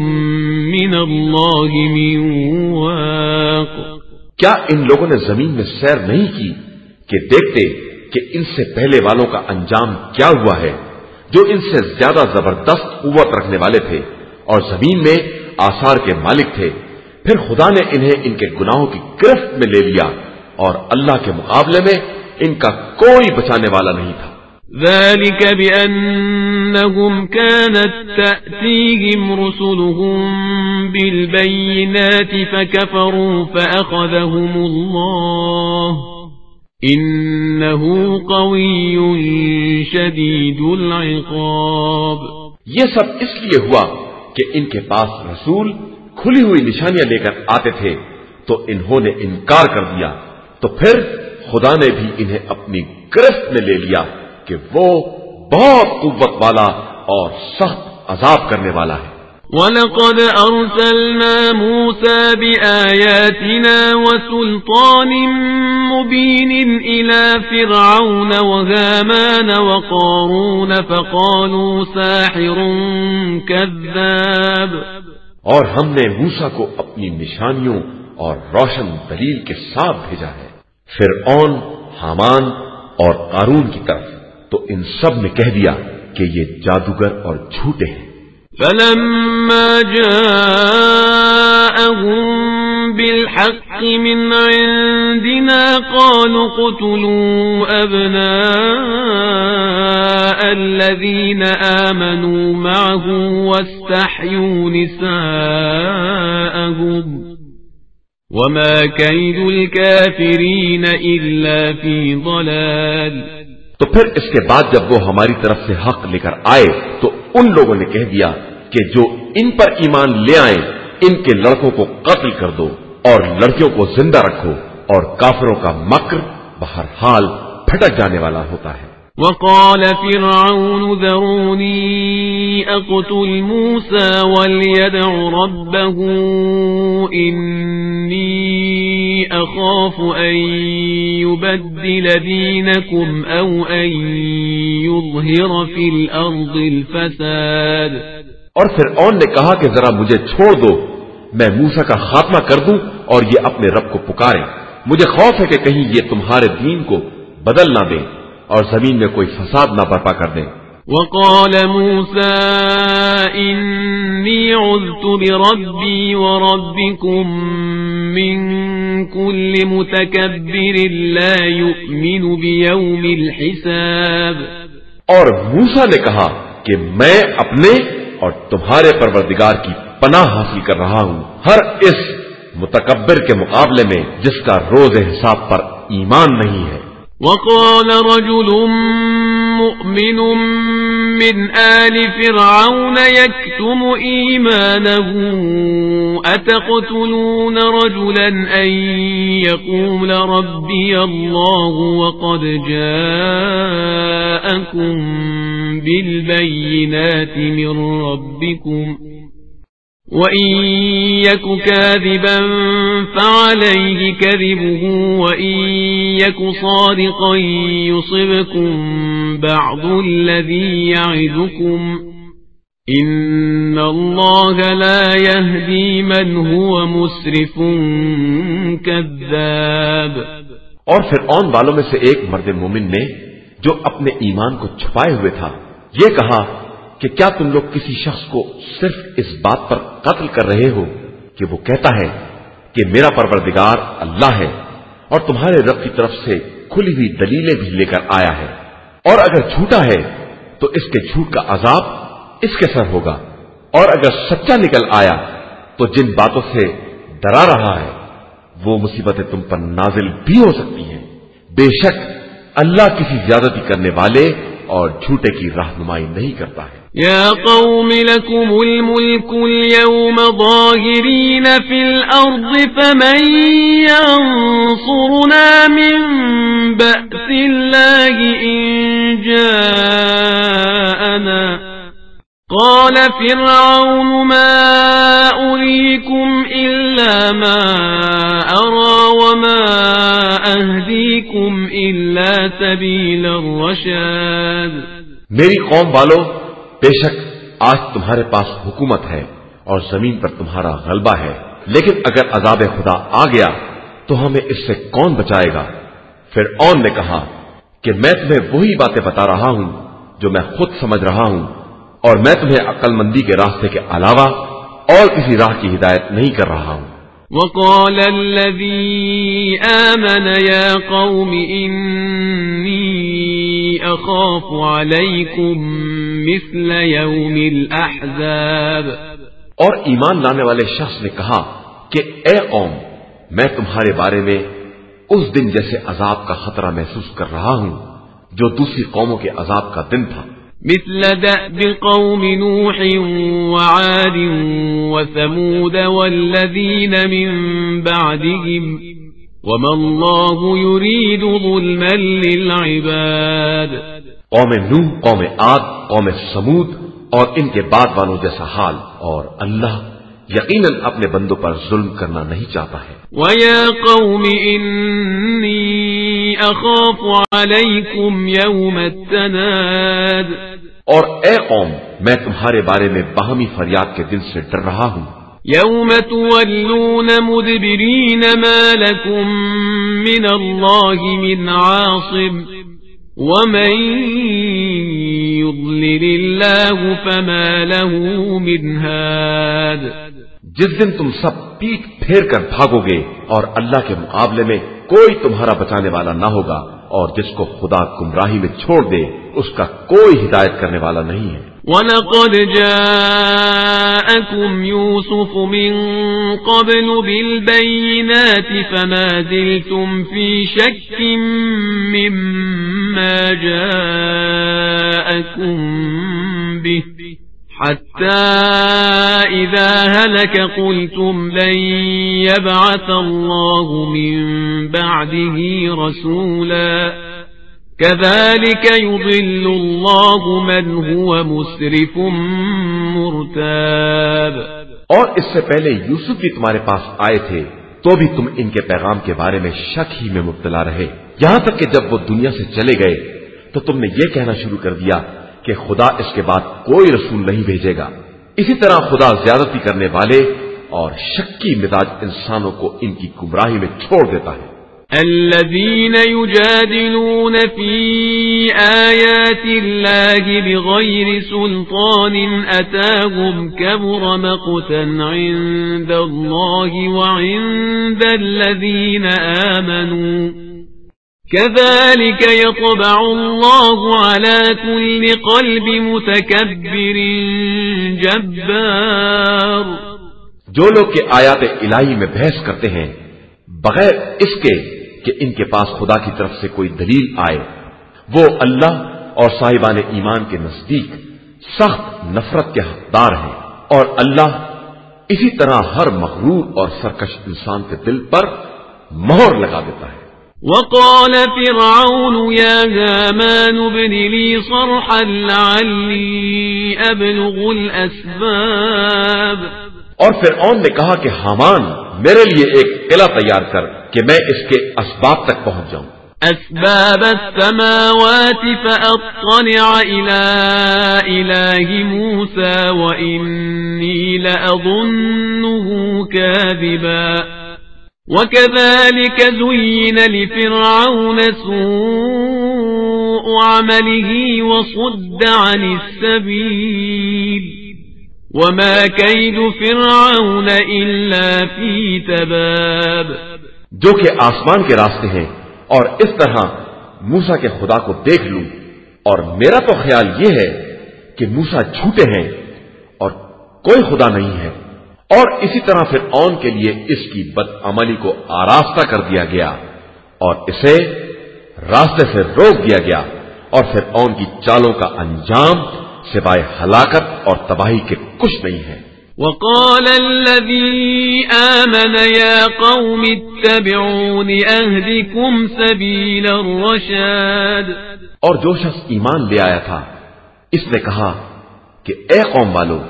من الله من واق۔ کیا ان لوگوں نے زمین میں سیر نہیں کی کہ دیکھتے کہ ان سے پہلے والوں کا انجام کیا ہوا ہے جو ان سے زیادہ زبردست قوت رکھنے والے تھے اور زمین میں آثار کے مالک تھے، پھر خدا نے انہیں ان کے گناہوں کی گرفت میں لے لیا اور اللہ کے مقابلے میں ان کا کوئی بچانے والا نہیں تھا۔ ذلك بأنهم كانت تأتيهم رسلهم بالبينات فكفروا فأخذهم الله إنه قوي شديد العقاب۔ یہ سب اس لیے ہوا کہ ان کے پاس رسول کھلی ہوئی نشانیاں لے کر آتے تھے تو انہوں نے انکار کر دیا، تو پھر خدا نے بھی انہیں اپنی گرفت میں لے لیا کہ وہ بہت قوت والا اور سخت عذاب کرنے والا ہے۔ وَلَقَدْ أَرْسَلْنَا مُوسَى بِآيَاتِنَا وَسُلْطَانٍ مُبِينٍ إِلَى فِرْعَوْنَ وَهَامَانَ وَقَارُونَ فَقَالُوا سَاحِرٌ كَذَّابٌ، اور ہم نے موسیٰ کو اپنی نشانیوں اور روشن دلیل کے ساتھ بھیجا ہے فرعون، حامان اور قارون کی طرف، تو ان سب نے کہہ دیا کہ یہ جادوگر اور جھوٹے ہیں۔ فَلَمَّا جَاءَهُم بِالْحَقِّ مِنْ عِندِنَا قَالُوا اقْتُلُوا أَبْنَاءَ الَّذِينَ آمَنُوا مَعَهُ وَاسْتَحْيُوا نِسَاءَهُمْ وَمَا كَيْدُ الْكَافِرِينَ إِلَّا فِي ضَلَالٍ۔ تو پھر اس کے بعد جب وہ ہماری طرف سے حق لے کر آئے تو ان لوگوں نے کہہ دیا کہ جو ان پر ایمان لے آئیں ان کے لڑکوں کو قتل کر دو اور لڑکیوں کو زندہ رکھو، اور کافروں کا مکر بہرحال پھٹک جانے والا ہوتا ہے۔ وقال فرعون ذروني أقتل موسى وليدع ربه إني أخاف أن يبدل دينكم أو أن يظهر في الأرض الفساد۔ اور فرعون نے کہا کہ ذرا مجھے چھوڑ دو، میں موسیٰ کا خاتمہ کر دوں اور یہ اپنے رب کو پکارے، مجھے خوف ہے کہ کہیں یہ تمہارے دین کو بدل نہ دیں اور زمین میں کوئی فساد نہ برپا کر دیں۔ وقال موسى إني عذت بربي وربكم من كل متكبر لا يؤمن بيوم الحساب۔ اور موسیٰ نے کہا کہ میں اپنے اور تمہارے پروردگار کی پناہ حاصل کر رہا ہوں ہر اس متکبر کے مقابلے میں جس کا روز حساب پر ایمان نہیں ہے۔ وقال رجل مؤمن من آل فرعون يكتم إيمانه أتقتلون رجلا أن يقول ربي الله وقد جاءكم بالبينات من ربكم وَإِن يَكُ كَاذِبًا فَعَلَيْهِ كَذِبُهُ وَإِن يَكُ صَادِقًا يُصِبْكُم بَعْضُ الَّذِي يَعِدُكُمْ إِنَّ اللَّهَ لَا يَهْدِي مَنْ هُوَ مُسْرِفٌ كَذَّابٌ۔ اور فرعون والوں میں سے ایک مرد مومن نے جو اپنے ایمان کو چھپائے ہوئے تھا یہ کہا کہ کیا تم لوگ کسی شخص کو صرف اس بات پر قتل کر رہے ہو کہ وہ کہتا ہے کہ میرا پروردگار اللہ ہے اور تمہارے رب کی طرف سے کھلی ہوئی دلیلیں بھی لے کر آیا ہے، اور اگر جھوٹا ہے تو اس کے جھوٹ کا عذاب اس کے سر ہوگا، اور اگر سچا نکل آیا تو جن باتوں سے ڈرا رہا ہے وہ مصیبتیں تم پر نازل بھی ہو سکتی ہیں۔ بے شک اللہ کسی زیادتی کرنے والے اور جھوٹے کی رہنمائی نہیں کرتا ہے۔ يا قوم لكم الملك اليوم ظاهرين في الأرض فمن ينصرنا من بأس الله إن جاءنا قال فرعون ما أريكم إلا ما أرى وما أهديكم إلا سبيل الرشاد۔ میری قوم والو، بے شک آج تمہارے پاس حکومت ہے اور زمین پر تمہارا غلبہ ہے، لیکن اگر عذاب خدا آ گیا تو ہمیں اس سے کون بچائے گا؟ فرعون نے کہا کہ میں تمہیں وہی باتیں بتا رہا ہوں جو میں خود سمجھ رہا ہوں، اور میں تمہیں عقل مندی کے راستے کے علاوہ اور کسی راہ کی ہدایت نہیں کر رہا ہوں۔ وقال الذي آمن يا قوم إني أخاف عليكم مثل يوم الأحزاب۔ اور ایمان لانے والے شخص نے کہا کہ اے قوم، میں تمہارے بارے میں اس دن جیسے عذاب کا خطرہ محسوس کر رہا ہوں جو دوسری قوموں کے عذاب کا دن تھا۔ مثل دأب قوم نوح وعاد وثمود والذين من بعدهم وما الله يريد ظلما للعباد۔ قوم نوح، قوم عاد، قوم سمود اور ان کے بعد والوں جیسا حال، اور اللہ یقیناً اپنے بندوں پر ظلم کرنا نہیں چاہتا ہے۔ وَيَا قَوْمِ إِنِّي أَخَافُ عَلَيْكُمْ يَوْمَ التَّنَادِ، اور اے قوم، میں تمہارے بارے میں باہمی فریاد کے دن سے ڈر رہا ہوں۔ يَوْمَ تُوَلُّونَ مُدْبِرِينَ مَا لَكُمْ مِنَ اللَّهِ مِنْ عَاصِمٍ وَمَن يُضْلِلِ اللَّهُ فَمَا لَهُ مِنْ هَادٍ، جس دن تم سب پیٹ پھیر کر بھاگو گے اور اللہ کے مقابلے میں کوئی تمہارا بچانے والا نہ ہوگا، اور جس کو خدا گمراہی میں چھوڑ دے اس کا کوئی ہدایت کرنے والا نہیں ہے۔ وَلَقَدْ جَاءَكُمْ يُوسُفُ مِنْ قَبْلُ بِالْبَيِّنَاتِ فَمَا زِلْتُمْ فِي شَكٍّ مِّمَّا جَاءَكُمْ بِهِ حَتَّى إِذَا هَلَكَ قُلْتُمْ لَن يَبْعَثَ اللَّهُ مِن بَعْدِهِ رَسُولًا كَذَلِكَ يُضِلُّ اللَّهُ مَنْ هُوَ مُسْرِفٌ مُرْتَابٌ۔ اور اس سے پہلے یوسف بھی تمہارے پاس آئے تھے تو بھی تم ان کے پیغام کے بارے میں شک ہی میں مبتلا رہے، یہاں تک کہ جب وہ دنیا سے چلے گئے تو تم نے یہ کہنا شروع کر دیا کہ خدا اس کے بعد کوئی رسول نہیں بھیجے گا۔ اسی طرح خدا زیادتی کرنے والے اور شکی مزاج انسانوں کو ان کی گمراہی میں چھوڑ دیتا ہے۔ الذين يجادلون في آيات الله بغير سلطان أتاهم كبر مقتا عند الله وعند الذين آمنوا كذلك يطبع الله على كل قلب متكبر جبار۔ جو لوگ کہ آیات الہی میں بحث کرتے ہیں بغیر اس کے کہ ان کے پاس خدا کی طرف سے کوئی دلیل آئے، وہ اللہ اور صاحبان ایمان کے نزدیک سخت نفرت کے حقدار ہیں، اور اللہ اسی طرح ہر مغرور اور سرکش انسان کے دل پر مہر لگا دیتا ہے۔ وقال فرعون يا هامان ابن لي صرحا لعلي أبلغ الأسباب، اور فرعون نے کہا کہ حامان میرے لیے ایک قلعہ تیار کر کہ میں اس کے اسباب تک پہنچ جاؤں، أسباب السماوات فأطلع إلى إله موسى وإني لأظنه كاذبا وكذلك زين لفرعون سوء عمله وصد عن السبيل وما كيد فرعون إلا في تباب۔ جو کہ آسمان کے راستے ہیں، اور اس طرح موسیٰ کے خدا کو دیکھ لوں، اور میرا تو خیال یہ ہے کہ موسیٰ جھوٹے ہیں اور کوئی خدا نہیں ہے، اور اسی طرح فرعون کے لیے اس کی بدعملی کو آراستہ کر دیا گیا اور اسے راستے سے روک دیا گیا، اور فرعون کی چالوں کا انجام سوائے ہلاکت اور تباہی کے کچھ نہیں ہے۔ وقال الذي آمن يا قوم اتبعون أهدكم سبيل الرشاد، اور جو شخص ایمان لے آیا تھا اس نے کہا کہ اے قوم والو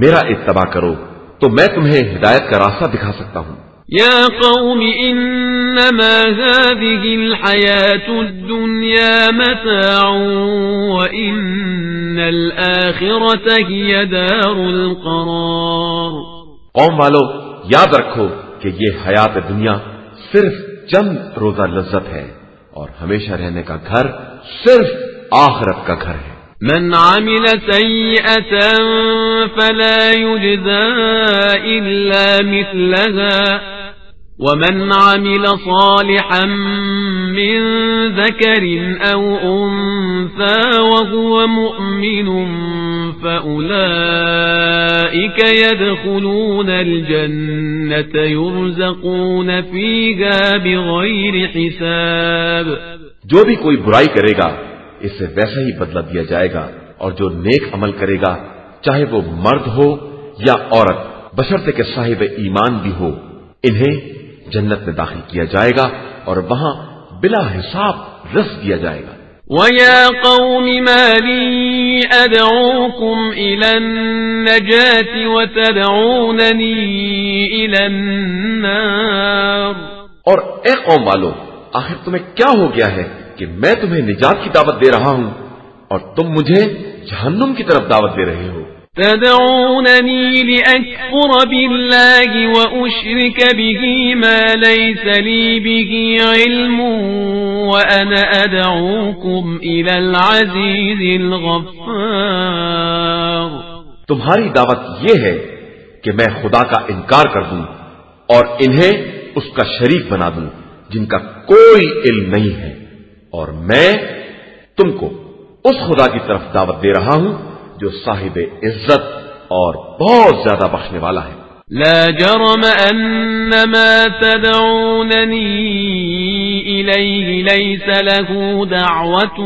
میرا اتباع کرو تو میں تمہیں ہدایت کا راستہ دکھا سکتا ہوں۔ يا قوم إنما هذه الحياة الدنيا متاع وإن الآخرة هي دار القرار۔ قوم والو یاد رکھو کہ یہ حیات دنیا صرف چند روزہ لذت ہے اور ہمیشہ رہنے کا گھر صرف آخرت کا گھر ہے۔ من عمل سيئة فلا يجزى إلا مثلها ومن عمل صالحا من ذكر أو أنثى وهو مؤمن فأولئك يدخلون الجنة يرزقون فيها بغير حساب۔ جو بھی کوئی برائی کرے گا اس سے ویسا ہی بدلہ دیا جائے گا، اور جو نیک عمل کرے گا چاہے وہ مرد ہو یا عورت بشرطے کہ صاحب ایمان بھی ہو، انہیں جنت میں داخل کیا جائے گا اور وہاں بلا حساب رزق دیا جائے گا۔ وَيَا قَوْمِ مَا لِي أَدْعُوكُمْ إِلَى النَّجَاةِ وَتَدْعُونَنِي إِلَى النَّارِ اور اے قوم والو، آخر تمہیں کیا ہو گیا ہے کہ میں تمہیں نجات کی دعوت دے رہا ہوں اور تم مجھے جہنم کی طرف دعوت دے رہے ہو؟ تدعونني لأكفر بالله وأشرك به ما ليس لي به علم وأنا أدعوكم إلى العزيز الغفار. تمہاری دعوت یہ ہے کہ میں خدا کا انکار کر دوں اور انہیں اس کا شریک بنا دوں جن کا کوئی علم نہیں ہے، اور میں تم کو اس خدا کی طرف دعوت دے رہا ہوں جو صاحب عزت اور بہت زیادہ بخشنے والا ہے. لا جرم ان ما تدعونني اليه ليس له دعوة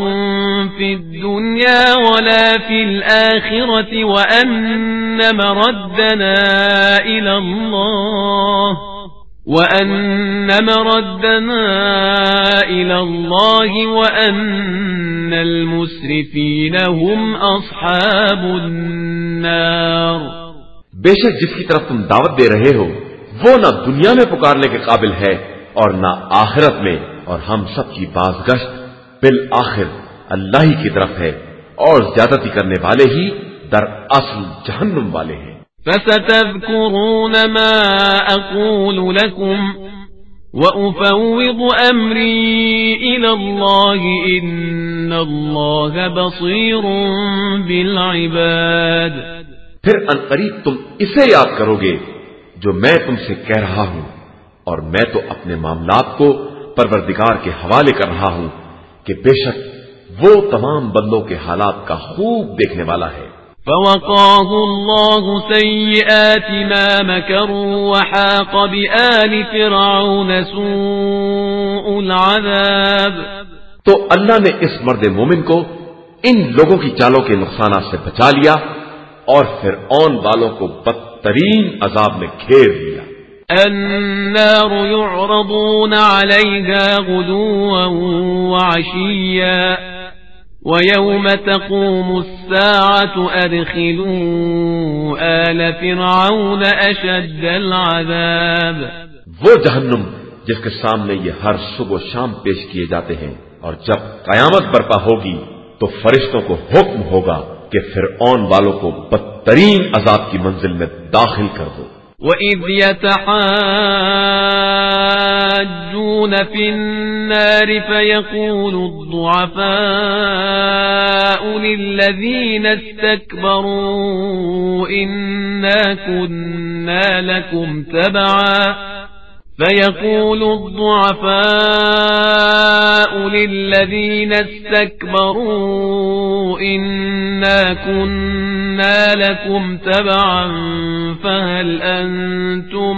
في الدنيا ولا في الآخرة وأن مردنا إلى الله وأن المسرفين هم أصحاب النار. بے شک جس کی طرف تم دعوت دے رہے ہو وہ نہ دنیا میں پکارنے کے قابل ہے اور نہ آخرت میں، اور ہم سب کی بازگشت بالآخر اللہ ہی کی طرف ہے، اور زیادتی کرنے والے ہی در اصل جہنم والے ہیں. فستذكرون ما أقول لكم وأفوض أمري إلى الله إن الله بصير بالعباد. پھر عنقریب تم اسے یاد کرو گے جو میں تم سے کہہ رہا ہوں، اور میں تو اپنے معاملات کو پروردگار کے حوالے کر رہا ہوں کہ بے شک وہ تمام بندوں کے حالات کا خوب دیکھنے والا ہے. فوقاه الله سيئات ما مكروا وحاق بآل فرعون سوء العذاب. تو اللہ نے اس مرد مومن کو ان لوگوں کی چالوں کے نقصانات سے بچا لیا اور فرعون والوں کو بدترین عذاب میں گھیر لیا. النار يعرضون عليها غدوا وعشيا ويوم تقوم الساعة أدخلوا آل فرعون أشد العذاب. وہ جہنم جس کے سامنے یہ ہر صبح و شام پیش کیے جاتے ہیں، اور جب قیامت برپا ہوگی تو فرشتوں کو حکم ہوگا کہ فرعون والوں کو بدترین عذاب کی منزل میں داخل کر دو. وَإِذْ يَتَحَاجُّونَ فِي النَّارِ فَيَقُولُ الضُّعَفَاءُ لِلَّذِينَ اسْتَكْبَرُوا إِنَّا كُنَّا لَكُمْ تَبَعًا فيقول الضعفاء للذين استكبروا إنا كنا لكم تبعا فهل أنتم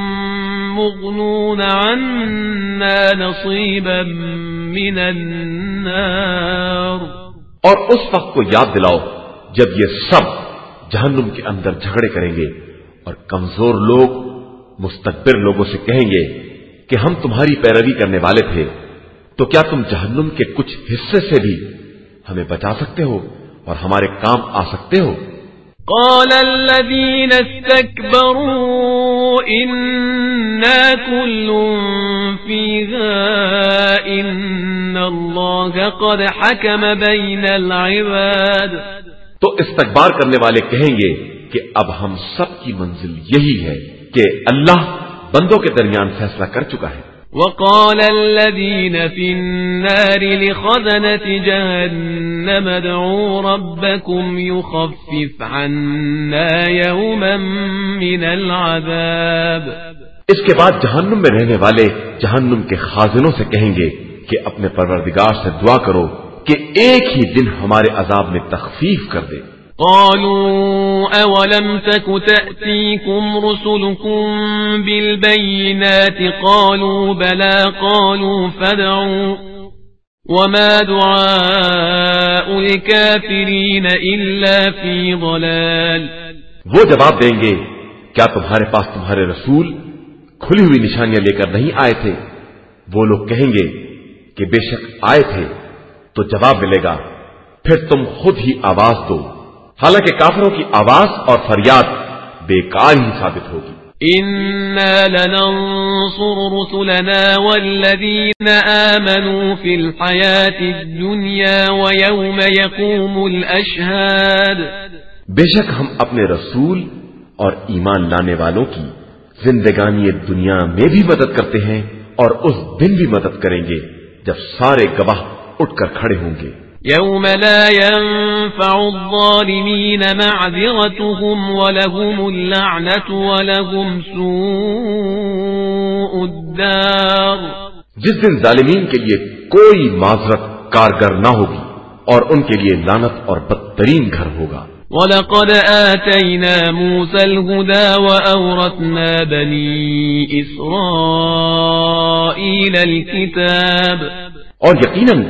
مغنون عنا نصيبا من النار. اور اس وقت کو یاد دلاؤ جب یہ سب جہنم کے اندر جھگڑے کریں گے اور کمزور لوگ مستکبر لوگوں سے کہیں گے کہ ہم تمہاری پیروی کرنے والے تھے، تو کیا تم جہنم کے کچھ حصے سے بھی ہمیں بچا سکتے ہو اور ہمارے کام آ سکتے ہو؟ قال الذين استكبروا إنا كل فيها إن الله قد حكم بين العباد. تو استکبار کرنے والے کہیں گے کہ اب ہم سب کی منزل یہی ہے کہ اللہ بندوں کے درمیان فیصلہ کر چکا ہے. وقال الذين في النار لخزنة جهنم ادعوا ربكم يخفف عنا يوما من العذاب. اس کے بعد جہنم میں رہنے والے جہنم کے خازنوں سے کہیں گے کہ اپنے پروردگار سے دعا کرو کہ ایک ہی دن ہمارے عذاب میں تخفیف کر دے. قالوا أولم تك تأتيكم رسلكم بالبينات قالوا بلى قالوا فادعوا وما دعاء الكافرين إلا في ضلال. وہ جواب دیں گے کیا تمہارے پاس تمہارے رسول کھلی ہوئی نشانیاں لے کر نہیں آئے تھے؟ وہ لوگ کہیں گے کہ بے شک آئے تھے، تو جواب ملے گا پھر تم خود ہی آواز دو، حالانکہ کافروں کی آواز اور فریاد بیکار ہی ثابت ہوگی۔ إنا لننصر رسلنا والذين آمنوا في الحياة الدنيا ويوم يقوم الأشهاد۔ بے شک ہم اپنے رسول اور ایمان لانے والوں کی زندگانی دنیا میں بھی مدد کرتے ہیں اور اس دن بھی مدد کریں گے جب سارے گواہ اٹھ کر کھڑے ہوں گے۔ يوم لا ينفع الظالمين معذرتهم ولهم اللعنة ولهم سوء الدار۔ جس دن ظالمین کے لیے کوئی معذرت کارگر نہ ہوگی اور ان کے لیے لعنت اور بدترین گھر ہوگا۔ وَلَقَدْ آتَيْنَا مُوسَى الْهُدَى وَأَوْرَثْنَا بَنِي إِسْرَائِيلَ الْكِتَابَ۔ اور یقیناً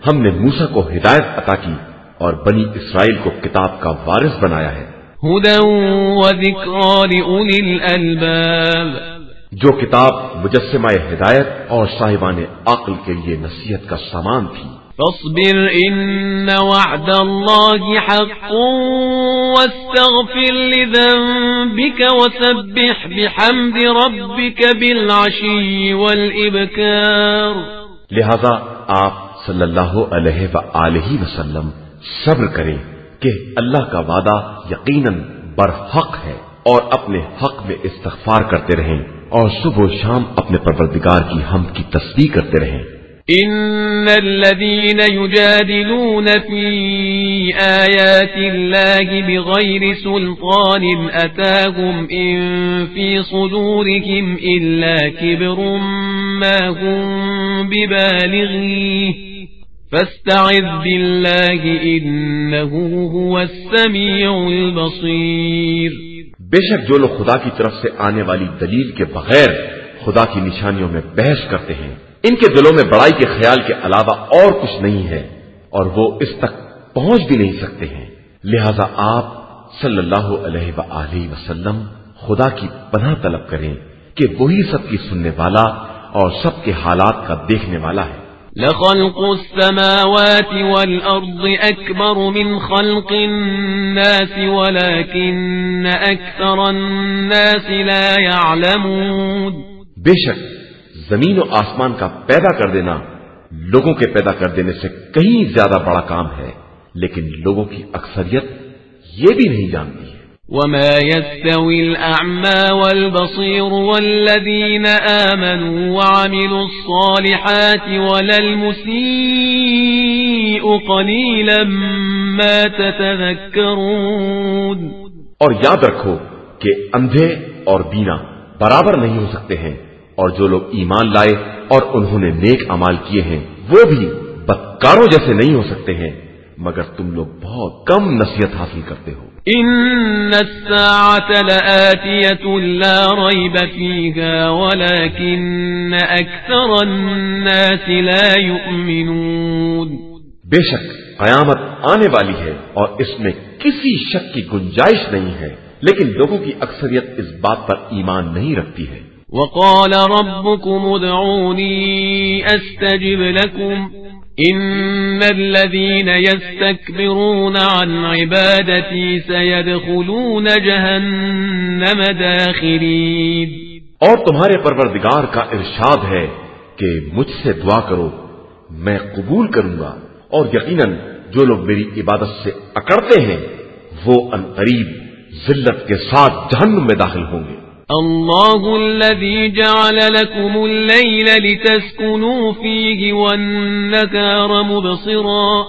ہم نے موسیٰ کو ہدایت عطا کی اور بنی اسرائیل کو کتاب کا وارث بنایا ہے۔ هُدًى وَذِكْرَى لِأُولِي الْأَلْبَابِ۔ جو کتاب مجسمہ ہدایت اور صاحبان عقل کے لیے نصیحت کا سامان تھی۔ فاصبر إن وعد الله حق واستغفر لذنبك وسبح بحمد ربك بالعشي والإبكار۔ لہذا آپ صلی اللہ علیہ وآلہ وسلم صبر کریں کہ اللہ کا وعدہ یقیناً برحق ہے، اور اپنے حق میں استغفار کرتے رہیں اور صبح و شام اپنے پروردگار کی حمد کی تسبیح کرتے رہیں۔ إن الذين يجادلون في آيات الله بغير سلطان أتاهم إن في صدورهم إلا كبر ما هم ببالغيه فاستعذ بالله إنه هو السميع البصير۔ بے شک جو لوگ خدا کی طرف سے آنے والی دلیل کے بغیر خدا کی نشانیوں میں بحث کرتے ہیں، ان کے دلوں میں بڑائی کے خیال کے علاوہ اور کچھ نہیں ہے اور وہ اس تک پہنچ بھی نہیں سکتے ہیں۔ لہذا آپ صلی اللہ علیہ وآلہ وسلم خدا کی پناہ طلب کریں کہ وہی سب کی سننے والا اور سب کے حالات کا دیکھنے والا ہے۔ لخلق السماوات والأرض أكبر من خلق الناس ولكن أكثر الناس لا يعلمون۔ بے شک زمین و آسمان کا پیدا کر دینا لوگوں کے پیدا کر دینے سے کہیں زیادہ بڑا کام ہے، لیکن لوگوں کی اکثریت یہ بھی نہیں جانتی ہے۔ وما يستوي الأعمى والبصير والذين آمنوا وعملوا الصالحات ولا المسيء قليلا ما تتذكرون۔ اور یاد رکھو کہ اندھے اور بینا برابر نہیں ہو سکتے ہیں، اور جو لوگ ایمان لائے اور انہوں نے نیک اعمال کیے ہیں وہ بھی بدکاروں جیسے نہیں ہو سکتے ہیں، مگر تم لوگ بہت کم نصیحت حاصل کرتے ہو۔ ان الساعة لآتية لا ريب فيها ولكن أكثر الناس لا يؤمنون۔ بے شک قیامت آنے والی ہے اور اس میں کسی شک کی گنجائش نہیں ہے، لیکن لوگوں کی اکثریت اس بات پر ایمان نہیں رکھتی ہے۔ وقال ربكم ادعوني استجب لكم ان الذين يستكبرون عن عبادتي سيدخلون جهنم داخرين۔ اور تمہارے پروردگار کا ارشاد ہے کہ مجھ سے دعا کرو میں قبول کروں گا، اور یقیناً جو لوگ میری عبادت سے اکڑتے ہیں وہ عنقریب ذلت کے ساتھ جہنم میں داخل ہوں گے۔ الله الذي جعل لكم الليل لتسكنوا فيه والنهار مبصرا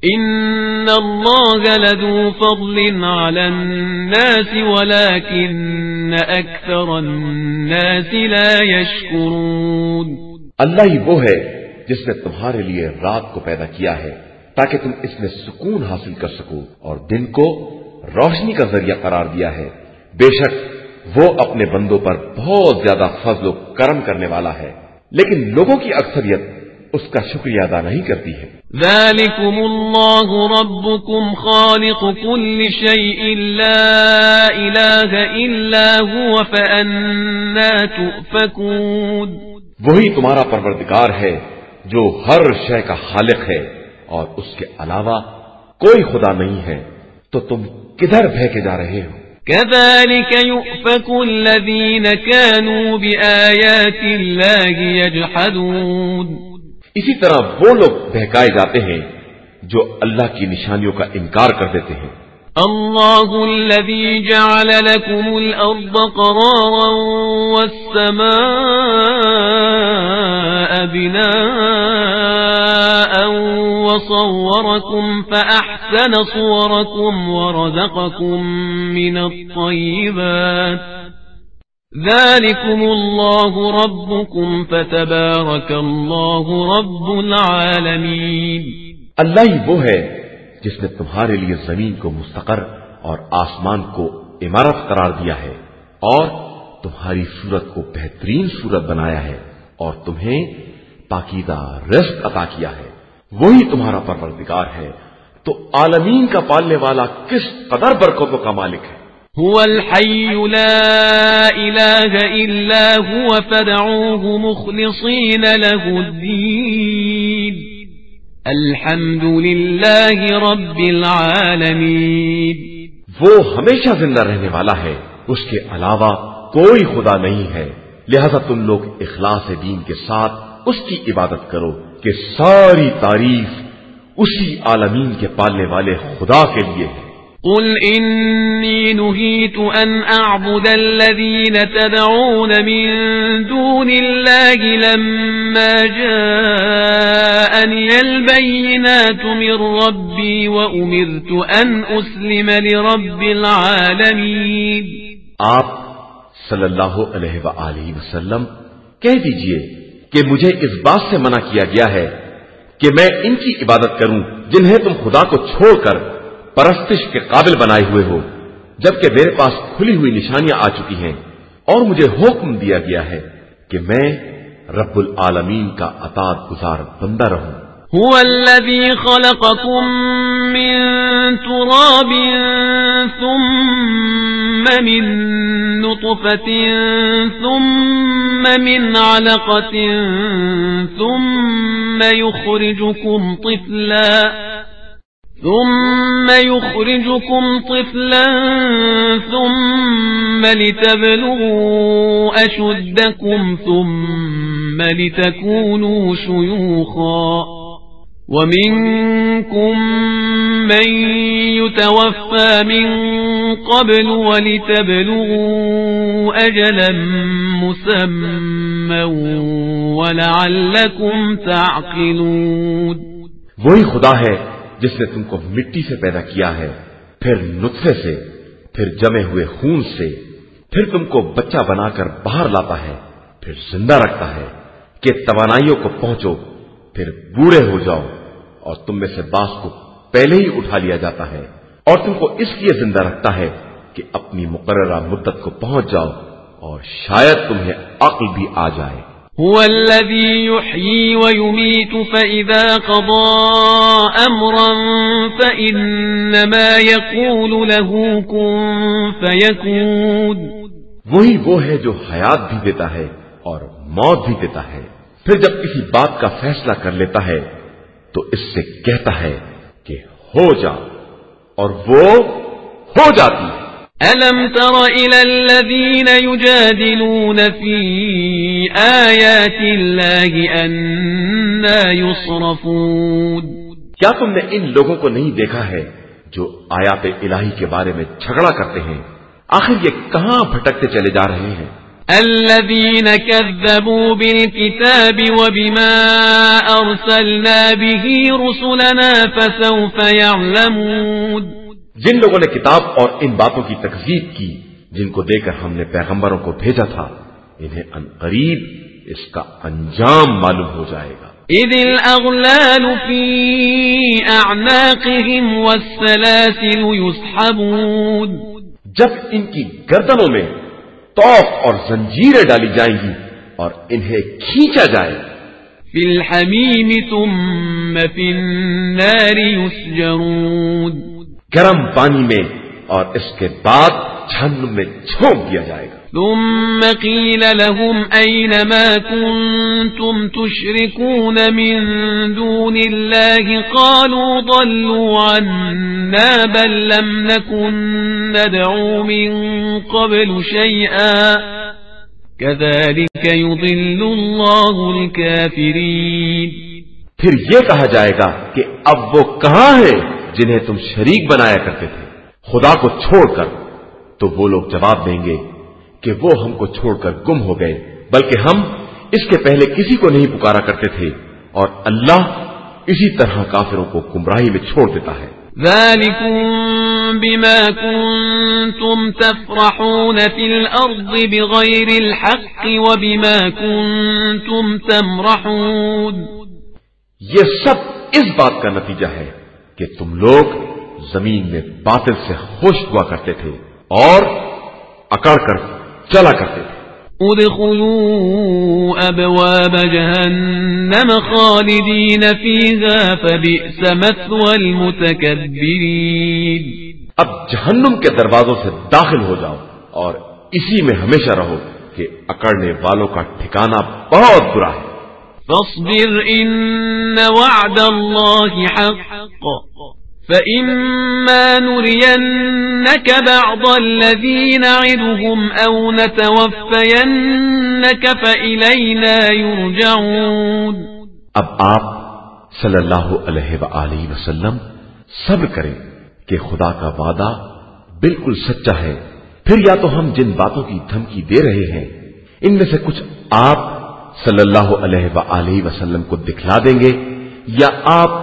إن الله لذو فضل على الناس ولكن أكثر الناس لا يشكرون۔ اللہ ہی وہ ہے جس نے تمہارے لیے رات کو پیدا کیا ہے تاکہ تم اس میں سکون حاصل کر سکو، اور دن کو روشنی کا ذریعہ قرار دیا ہے۔ بے شک وہ اپنے بندوں پر بہت زیادہ فضل و کرم کرنے والا ہے، لیکن لوگوں کی اکثریت اس کا شکریہ ادا نہیں کرتی ہے۔ ذالکم اللہ ربکم خالق کل شیء لا الہ الا هو فأنا تؤفکون۔ وہی تمہارا پروردگار ہے جو ہر شے کا خالق ہے اور اس کے علاوہ کوئی خدا نہیں ہے، تو تم کدھر بہکے جا رہے ہو؟ كذلك يؤفك الذين كانوا بآيات الله يجحدون، اسی طرح وہ لوگ بہکائے جاتے ہیں جو اللہ کی نشانیوں کا انکار کر دیتے ہیں۔ الله الذي جعل لكم الأرض قرارا والسماء بناء وصوركم فأحسن صوركم ورزقكم من الطيبات ذلكم الله ربكم فتبارك الله رب العالمين۔ اللہ ہی وہ ہے جس نے تمہارے لیے زمین کو مستقر اور آسمان کو عمارت قرار دیا ہے اور تمہاری صورت کو بہترین صورت بنایا ہے اور تمہیں پاکیزہ رزق عطا کیا ہے، وہی تمہارا پروردگار ہے، تو عالمین کا پالنے والا کس قدر برکتوں کا مالک ہے۔ هو الحي لا إله إلا هو فادعوه مخلصين له الدين الحمد لله رب العالمین۔ وہ ہمیشہ زندہ رہنے والا ہے، اس کے علاوہ کوئی خدا نہیں ہے، لہذا تم لوگ اخلاص دین کے ساتھ اس کی عبادت کرو کہ ساری تعریف اسی عالمین کے پالنے والے خدا کے لیے ہے۔ قل إني نهيت أن أعبد الذين تدعون من دون الله لما جاءني البينات من ربي وأمرت أن أسلم لرب العالمين۔ آپ صلی اللہ علیہ وآلہ وسلم کہہ دیجئے کہ مجھے اس بات سے منع کیا گیا ہے کہ میں ان کی عبادت کروں جنہیں تم خدا کو چھوڑ کر پرستش کے قابل بنائے ہوئے ہو، جبکہ میرے پاس کھلی ہوئی نشانیاں آ چکی ہیں اور مجھے حکم دیا گیا ہے کہ میں رب العالمین کا اطاعت گزار بندہ رہوں۔ هو الذي خلقكم من تراب ثم من نطفة ثم من علقة ثم يخرجكم طفلا ثم لتبلغوا أشدكم ثم لتكونوا شيوخا ومنكم من يتوفى من قبل ولتبلغوا أجلا مسمى ولعلكم تعقلون۔ وہی خدا ہے جس نے تم کو مٹی سے پیدا کیا ہے، پھر نطفے سے، پھر جمے ہوئے خون سے، پھر تم کو بچہ بنا کر باہر لاتا ہے، پھر زندہ رکھتا ہے کہ توانائیوں کو پہنچو، پھر بوڑھے ہو جاؤ، اور تم میں سے بعض کو پہلے ہی اٹھا لیا جاتا ہے، اور تم کو اس لیے زندہ رکھتا ہے کہ اپنی مقررہ مدت کو پہنچ جاؤ اور شاید تمہیں عقل بھی آ جائے۔ هو الذي يحيي ويميت فإذا قضى أمرا فإنما يقول له كن فيكون۔ وہی وہ ہے جو حیات بھی دیتا ہے اور موت بھی دیتا ہے، پھر جب کسی بات کا فیصلہ کر لیتا ہے تو اس سے کہتا ہے کہ ہو جا، اور وہ ہو جاتی ہے۔ أَلَمْ تَرَ إِلَى الَّذِينَ يُجَادِلُونَ فِي آيَاتِ اللَّهِ أَنَّى يُصْرَفُونَ۔ کیا تم نے ان لوگوں کو نہیں دیکھا ہے جو آیات الہی کے بارے میں جھگڑا کرتے ہیں؟ آخر یہ کہاں بھٹکتے چلے جا رہے ہیں؟ الذين كذبوا بالكتاب وبما أرسلنا به رسلنا فسوف يعلمون۔ جن لوگوں نے کتاب اور ان باتوں کی تکذیب کی جن کو دے کر ہم نے پیغمبروں کو بھیجا تھا، انہیں عنقریب اس کا انجام معلوم ہو جائے گا۔ إذ الأغلال في أعناقهم والسلاسل يسحبون۔ جب ان کی گردنوں میں توق اور زنجیریں ڈالی جائیں گی اور انہیں کھینچا جائے۔ في الحميم ثم في النار يسجرون۔ گرم پانی میں اور اس کے بعد جہنم میں جھونک دیا جائے گا۔ ثم قيل لهم أين ما كنتم تشركون من دون الله قالوا ضلوا عنا بل لم نكن ندعو من قبل شيئا كذلك يضل الله الكافرين. پھر یہ کہا جائے گا کہ اب وہ کہاں ہے جنہیں تم شریک بنایا کرتے تھے خدا کو چھوڑ کر؟ تو وہ لوگ جواب دیں گے کہ وہ ہم کو چھوڑ کر گم ہو گئے، بلکہ ہم اس کے پہلے کسی کو نہیں پکارا کرتے تھے، اور اللہ اسی طرح کافروں کو گمراہی میں چھوڑ دیتا ہے. ذلكم بما كنتم تفرحون في الأرض بغير الحق وبما كنتم تمرحون. یہ سب اس بات کا نتیجہ ہے کہ تم لوگ زمین میں باطل سے خوش ہوا کرتے تھے اور اکڑ کر چلا کرتے تھے. ادخلوا ابواب جہنم خالدین فیہا فبئس مثوى المتکبرین. اب جہنم کے دروازوں سے داخل ہو جاؤ اور اسی میں ہمیشہ رہو کہ اکڑنے والوں کا ٹھکانہ بہت برا ہے. فاصبر ان وعد اللہ حق فإما نرينك بعض الذي نعدهم أو نتوفينك فإلينا يرجعون. اب آپ صلی اللہ علیہ وآلہ وسلم صبر کریں کہ خدا کا وعدہ بالکل سچا ہے، پھر یا تو ہم جن باتوں کی دھمکی دے رہے ہیں ان میں سے کچھ آپ صلی اللہ علیہ وآلہ وسلم کو دکھلا دیں گے، یا آپ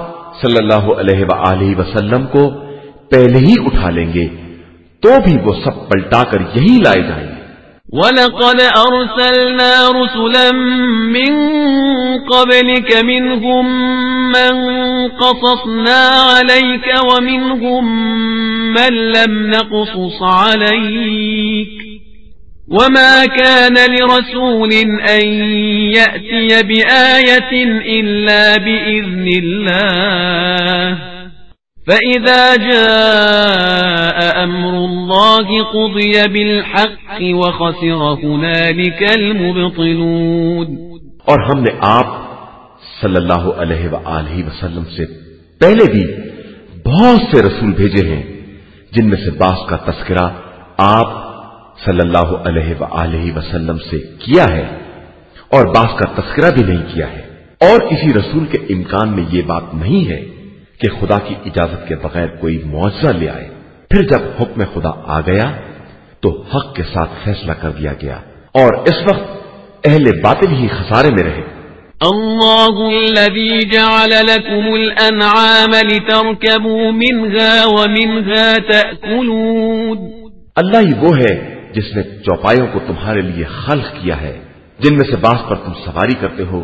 صلی اللہ علیہ وآلہ وسلم کو پہلے ہی اٹھا لیں گے، تو بھی وہ سب پلٹا کر یہی لائے جائیں گے. وَلَقَدْ أَرْسَلْنَا رُسُلًا مِّن قَبْلِكَ مِنْهُمْ مَنْ قَصَصْنَا عَلَيْكَ وَمِنْهُمْ مَنْ لَمْ نَقْصُصْ عَلَيْكَ وَمَا كَانَ لِرَسُولٍ أَن يَأْتِيَ بِآيَةٍ إِلَّا بِإِذْنِ اللَّهِ فَإِذَا جَاءَ أَمْرُ اللَّهِ قُضِيَ بِالْحَقِّ وَخَسِرَ هُنَالِكَ الْمُبْطِلُونَ. اور ہم نے آپ صلی اللہ علیہ وآلہ وسلم سے پہلے بھی بہت سے رسول بھیجے ہیں جن میں سے بعض کا تذکرہ آپ صلی اللہ علیہ وآلہ وسلم سے کیا ہے اور بعض کا تذکرہ بھی نہیں کیا ہے، اور کسی رسول کے امکان میں یہ بات نہیں ہے کہ خدا کی اجازت کے بغیر کوئی معجزہ لے آئے. پھر جب حکم خدا آ گیا تو حق کے ساتھ فیصلہ کر دیا گیا، اور اس وقت اہل باطل ہی خسارے میں رہے. اللہ الذي جعل لكم الانعام لتركبوا منها ومنها تأكلون. اللہ ہی وہ ہے جس نے چوپایوں کو تمہارے لیے خلق کیا ہے، جن میں سے بعض پر تم سواری کرتے ہو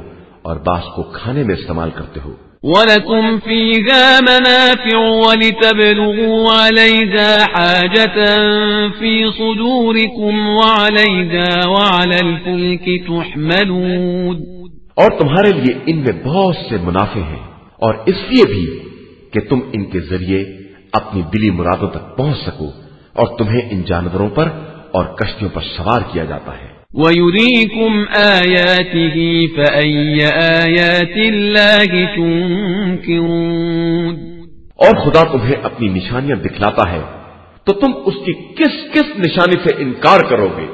اور بعض کو کھانے میں استعمال کرتے ہو. وَلَكُمْ فِيهَا مَنَافِعُ وَلِتَبْلُغُوا عَلَيْهَا حَاجَةً فِي صُدُورِكُمْ وَعَلَيْهَا وَعَلَى الْفُلْكِ تُحْمَلُونَ. اور تمہارے لیے ان میں بہت سے منافع ہیں، اور اس لیے بھی کہ تم ان کے ذریعے اپنی دلی مرادوں تک پہنچ سکو، اور تمہیں ان جانوروں پر اور کشتیوں پر سوار کیا جاتا ہے. وَيُرِيكُمْ آيَاتِهِ فَأَيَّ آيَاتِ اللَّهِ تُنْكِرُونَ. اور خدا تمہیں اپنی نشانیاں دکھلاتا ہے تو تم اس کی کس کس نشانی سے انکار کرو گے؟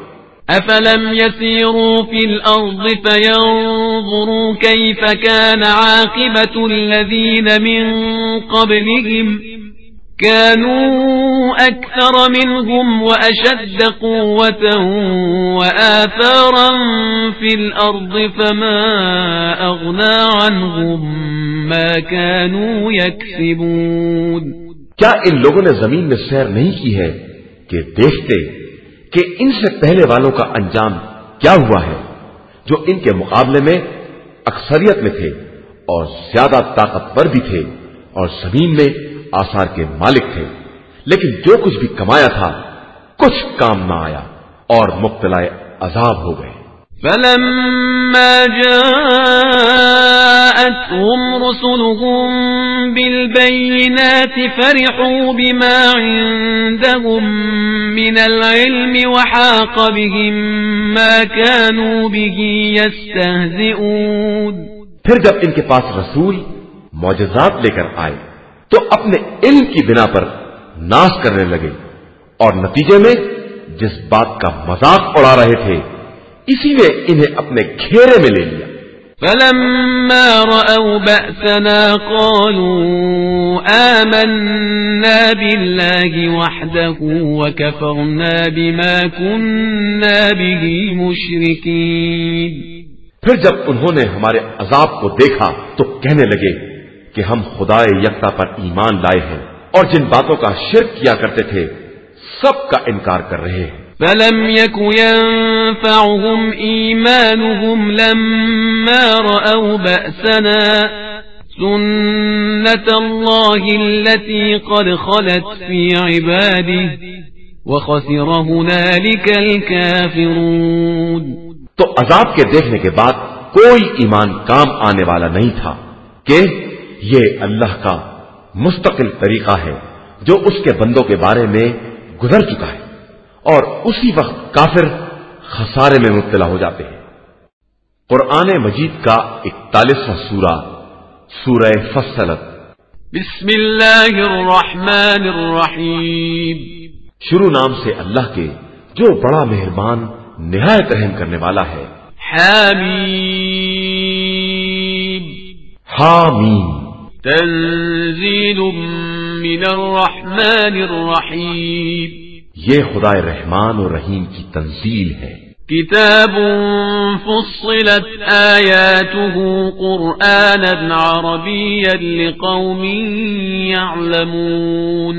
أَفَلَمْ يَسِيرُوا فِي الْأَرْضِ فَيَنْظُرُوا كَيْفَ كَانَ عَاقِبَةُ الَّذِينَ مِنْ قَبْلِهِمْ كانوا أكثر منهم وأشد قوة وآثارا في الأرض فما أغنى عنهم ما كانوا يكسبون. کیا ان لوگوں نے زمین میں سیر نہیں کی ہے کہ دیکھتے کہ ان سے پہلے والوں کا انجام کیا ہوا ہے، جو ان کے مقابلے میں اکثریت میں تھے اور زیادہ طاقتور بھی تھے اور زمین میں آثار کے مالک تھے، لیکن جو کچھ بھی کمایا تھا کچھ کام نہ آیا اور مبتلا عذاب ہو گئے. فلما جاءتهم رسلهم بالبينات فرحوا بما عندهم من العلم وحاق بهم ما كانوا به يستهزئون. پھر جب ان کے پاس رسول معجزات لے کر آئے تو اپنے علم کی بنا پر ناز کرنے لگے اور نتیجے میں جس بات کا مذاق اڑا رہے تھے اسی نے انہیں اپنے گھیرے میں لے لیا. فلما رأوا بأسنا قالوا آمنا بالله وحده وكفرنا بما كنا به مشركين. پھر جب انہوں نے ہمارے عذاب کو دیکھا تو کہنے لگے کہ ہم خدائے یکتا پر ایمان لائے ہیں اور جن باتوں کا شرک کیا کرتے تھے سب کا انکار کر رہے ہیں. فلم يك ينفعهم إيمانهم لما رأوا بأسنا سنة الله التي قد خلت في عباده وخسر هنالك الكافرون. تو عذاب کے دیکھنے کے بعد کوئی ایمان کام آنے والا نہیں تھا کہ یہ اللہ کا مستقل طریقہ ہے جو اس کے بندوں کے بارے میں گزر چکا ہے اور اسی وقت کافر خسارے میں مبتلا ہو جاتے ہیں. قرآن مجید کا 41واں سورہ سورہ فصلت. بسم اللہ الرحمن الرحیم. شروع نام سے اللہ کے جو بڑا مہربان نہایت رحم کرنے والا ہے. حامیم. حامیم. تنزیل من الرحمن الرحیم. یہ خدا رحمان اور رحیم کی تنزیل ہے. کتاب فصلت آیاته قرآنا عربیا لقوم یعلمون.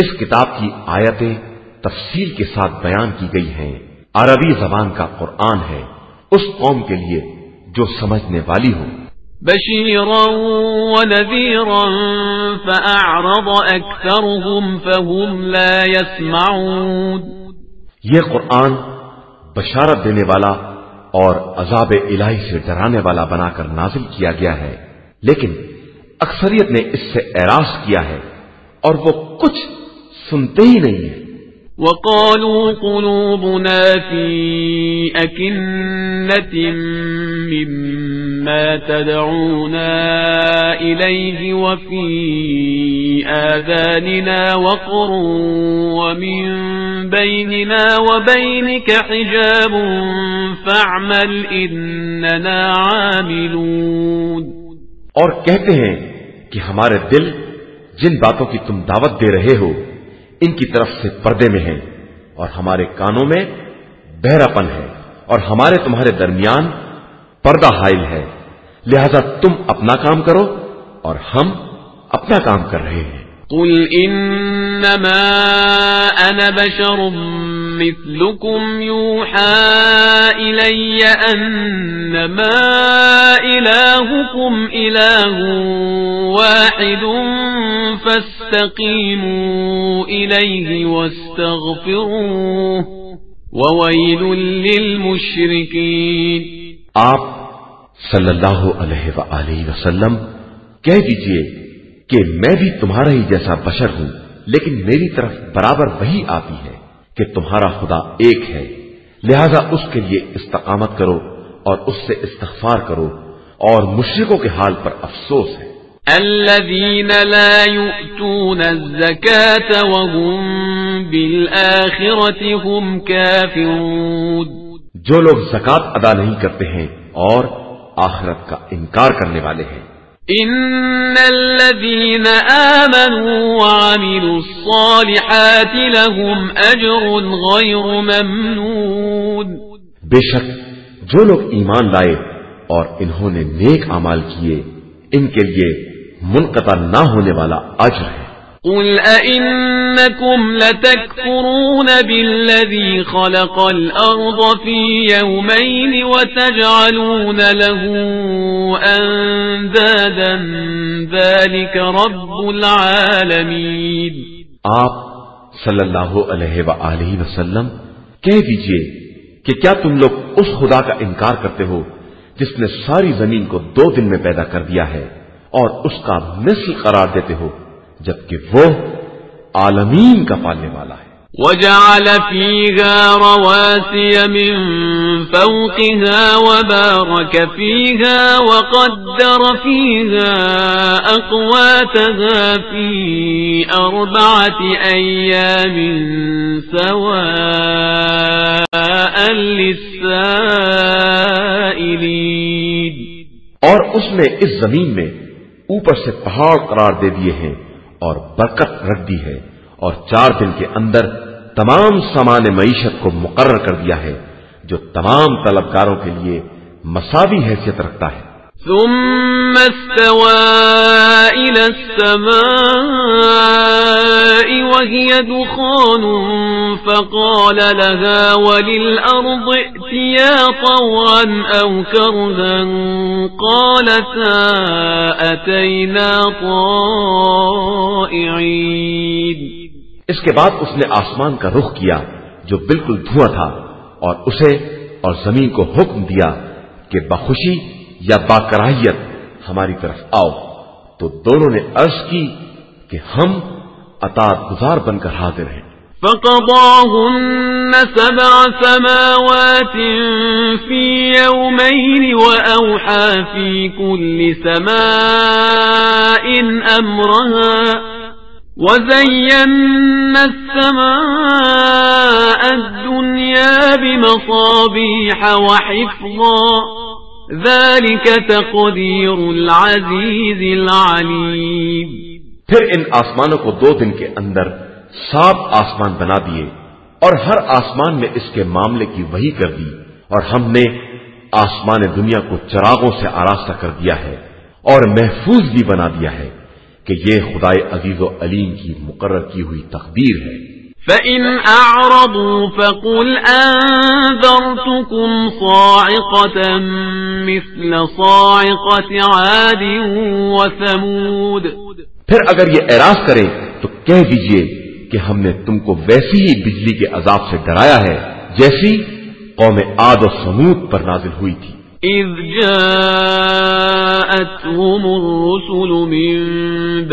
اس کتاب کی آیتیں تفصیل کے ساتھ بیان کی گئی ہیں. عربی زبان کا قرآن ہے اس قوم کے لیے جو سمجھنے والی ہو. بشيرا ونذيرا فأعرض أكثرهم فهم لا يسمعون. یہ قرآن بشارت دینے والا اور عذاب الہی سے ڈرانے والا بنا کر نازل کیا گیا ہے لیکن اکثریت نے اس سے اعراض کیا ہے اور وہ کچھ سنتے ہی نہیں ہیں. وقالوا قلوبنا في أكنة مما تدعونا إليه وفي آذاننا وقر ومن بيننا وبينك حجاب فاعمل إننا عاملون. اور کہتے ہیں کہ ہمارے دل جن باتوں کی تم دعوت دے رہے ہو ان کی طرف سے پردے میں ہیں اور ہمارے کانوں میں بہراپن ہے اور ہمارے تمہارے درمیان پردہ حائل ہے لہذا تم اپنا کام کرو اور ہم اپنا کام کر رہے ہیں. قل انما انا بشر مثلكم يوحى الي انما الهكم اله واحد فاستقيموا اليه واستغفروه وويل للمشركين. آپ صلی اللہ علیہ وآلہ وسلم کہہ دیجئے کہ میں بھی تمہارا ہی جیسا بشر ہوں لیکن میری طرف برابر وہی آتی ہے کہ تمہارا خدا ایک ہے لہذا اس کے لیے استقامت کرو اور اس سے استغفار کرو اور مشرکوں کے حال پر افسوس ہے. الذين لا يؤتون الزكاة وهم بالآخرة هم كافرون. جو لوگ زکات ادا نہیں کرتے ہیں اور آخرت کا انکار کرنے والے ہیں. ان الذين آمنوا وعملوا الصالحات لهم اجر غير ممنون. بے شک جو لوگ ایمان لائے اور انہوں نے نیک اعمال کیے ان کے لیے منقطع نہ ہونے والا اجر ہے. قل أئنكم لتكفرون بالذي خلق الأرض في يومين وتجعلون له أندادا ذلك رب العالمين. آپ صلی اللہ علیہ وآلہ وسلم کہہ دیجئے کہ کیا تم لوگ اس خدا کا انکار کرتے ہو جس نے ساری زمین کو 2 دن میں پیدا کر دیا ہے اور اس کا مثل قرار دیتے ہو جبکہ وہ عالمین کا پالنے والا ہے. وجعل فيها رواسي من فوقها وبارك فيها وقدر فيها أقواتها في 4 أيام سواء للسائلين. اور اس نے اس زمین میں اوپر سے پہاڑ قرار دے دیے ہیں اور برکت رکھ دی ہے اور 4 دن کے اندر تمام سامان معیشت کو مقرر کر دیا ہے جو تمام طلبگاروں کے لیے مساوی حیثیت رکھتا ہے. ثم استوى إلى السماء وهي دخان فقال لها وللأرض ائتيا طوعا أو كرها قالتا أتينا طائعين. اس کے بعد اس نے آسمان کا رخ کیا جو بالکل دھواں تھا اور اسے اور زمین کو حکم دیا کہ بخوشی یا باکراہیت ہماری طرف آؤ. تو دونوں نے عرض کی کہ ہم اطاعت گزار بن کر حاضر ہیں. فقضاهن 7 سماوات في يومين وأوحى في كل سماء أمرها وزينا السماء الدنيا بمصابيح وحفظا ذلك تقدير العزيز العليم. پھر ان آسمانوں کو 2 دن کے اندر 7 آسمان بنا دیے اور ہر آسمان میں اس کے معاملے کی وحی کر دی اور ہم نے آسمان دنیا کو چراغوں سے آراستہ کر دیا ہے اور محفوظ بھی بنا دیا ہے کہ یہ خدائے عزیز و علیم کی مقرر کی ہوئی تقدیر ہے. فَإِنْ أَعْرَضُوا فَقُلْ أَنذَرْتُكُمْ صَاعِقَةً مِثْلَ صَاعِقَةِ عَادٍ وَثَمُودَ. پھر اگر یہ اعراض کریں تو کہہ دیجئے کہ ہم نے تم کو ویسی ہی بجلی کے عذاب سے ڈرایا ہے جیسی قوم عاد و سمود پر نازل ہوئی تھی. إِذْ جَاءَتْهُمُ الرُّسُلُ مِنْ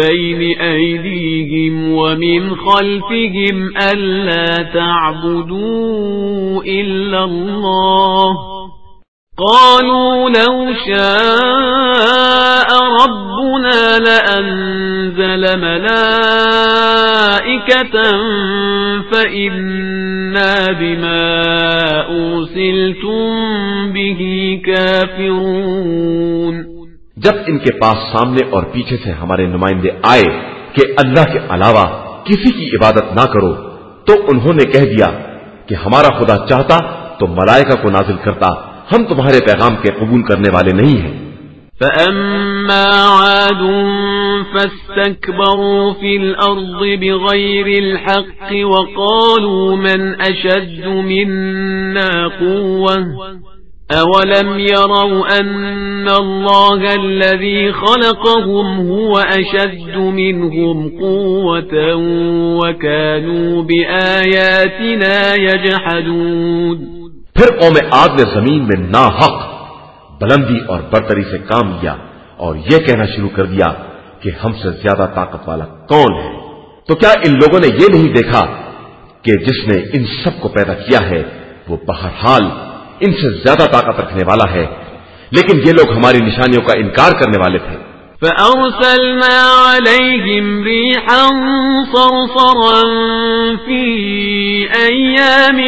بَيْنِ أَيْدِيهِمْ وَمِنْ خَلْفِهِمْ أَلَّا تَعْبُدُوا إِلَّا اللَّهَ قَالُوا لَوْ شَاءَ رَبُّنَا لَأَنزَلَ مَلَائِكَةً فَإِنَّا بِمَا أُرْسِلْتُمْ بِهِ كَافِرُونَ. جب ان کے پاس سامنے اور پیچھے سے ہمارے نمائندے آئے کہ اللہ کے علاوہ کسی کی عبادت نہ کرو تو انہوں نے کہہ دیا کہ ہمارا خدا چاہتا تو ملائکہ کو نازل کرتا، ہم تمہارے پیغام کے قبول کرنے والے نہیں ہیں. فَأَمَّا عَادٌ فَاسْتَكْبَرُوا فِي الْأَرْضِ بِغَيْرِ الْحَقِّ وَقَالُوا مَنْ أَشَدُّ مِنَّا قُوَّةً أَوَلَمْ يَرَوْا أَنَّ اللَّهَ الَّذِي خَلَقَهُمْ هُوَ أَشَدُّ مِنْهُمْ قُوَّةً وَكَانُوا بِآيَاتِنَا يَجْحَدُونَ. پھر قوم عاد نے زمین میں ناحق بلندی اور برتری سے کام لیا اور یہ کہنا شروع کر دیا کہ ہم سے زیادہ طاقت والا کون ہے. تو کیا ان لوگوں نے یہ نہیں دیکھا کہ جس نے ان سب کو پیدا کیا ہے وہ بہرحال ان سے زیادہ طاقت رکھنے والا ہے، لیکن یہ لوگ ہماری نشانیوں کا انکار کرنے والے تھے. فَأَرْسَلْنَا عَلَيْهِمْ رِيحًا صَرْصَرًا فِي أَيَّامٍ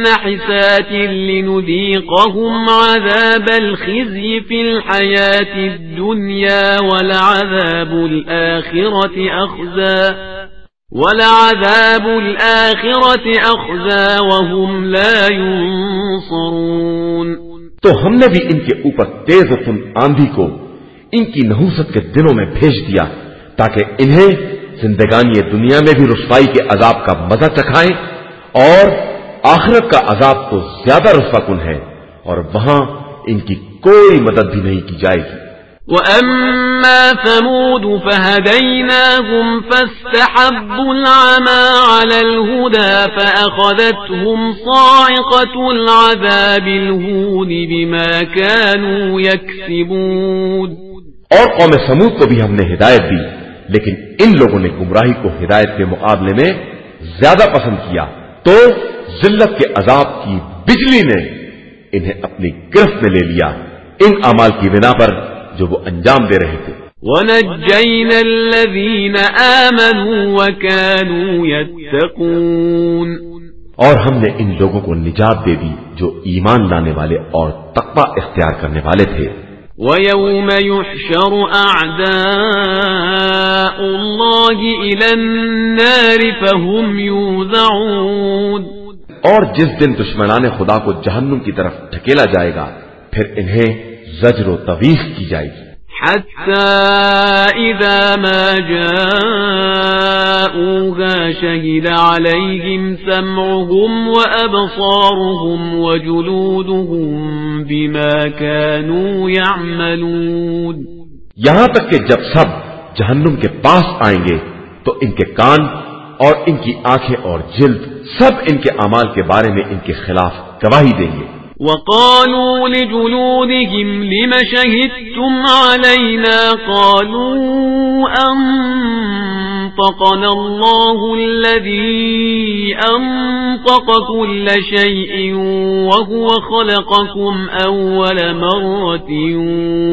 نَحِسَاتٍ لِنُذِيقَهُمْ عَذَابَ الْخِزْيِ فِي الْحَيَاةِ الدُّنْيَا وَلَعَذَابُ الْآخِرَةِ أَخْزَى وَهُمْ لَا يُنصَرُونَ. تو ہم نے بھی ان کے اوپر تیز و تند آندھی کو ان کی نحوست کے دنوں میں بھیج دیا تاکہ انہیں زندگانی دنیا میں بھی رسوائی کے عذاب کا مزہ چکھائیں، اور آخرت کا عذاب تو زیادہ رسوا کن ہے اور وہاں ان کی کوئی مدد بھی نہیں کی جائے گی. وَأَمَّا وأما ثمود فهديناهم فاستحبوا العمى على الهدى فأخذتهم صاعقة العذاب الهون بما كانوا يكسبون. اور قوم سمود کو بھی ہم نے ہدایت دی، لیکن ان لوگوں نے گمراہی کو ہدایت کے مقابلے میں زیادہ پسند کیا، تو ذلت کے عذاب کی بجلی نے انہیں اپنی گرفت میں لے لیا ان اعمال کی بنا پر جو وہ انجام دے رہے تھے. وَنَجَّيْنَا الَّذِينَ آمَنُوا وَكَانُوا يَتَّقُونَ. اور ہم نے ان لوگوں کو نجات دے دی جو ایمان لانے والے اور تقوی اختیار کرنے والے تھے. وَيَوْمَ يُحْشَرُ أَعْدَاءُ اللَّهِ إِلَى النَّارِ فَهُمْ يُوزَعُونَ. اور جس دن دشمنان خدا کو جہنم کی طرف ڈھکیلا جائے گا پھر انہیں زجر و تویخ کی جائے گی. حتى إذا ما جاءوها شهد عليهم سمعهم وأبصارهم وجلودهم بما كانوا يعملون. یہاں تک کہ جب سب جہنم کے پاس آئیں گے تو ان کے کان اور ان کی آنکھیں اور جلد سب ان کے اعمال کے بارے میں ان کے خلاف گواہی دیں گے. وقالوا لجلودهم لم شهدتم علينا قالوا أنطقنا الله الذي أنطق كل شيء وهو خلقكم أول مرة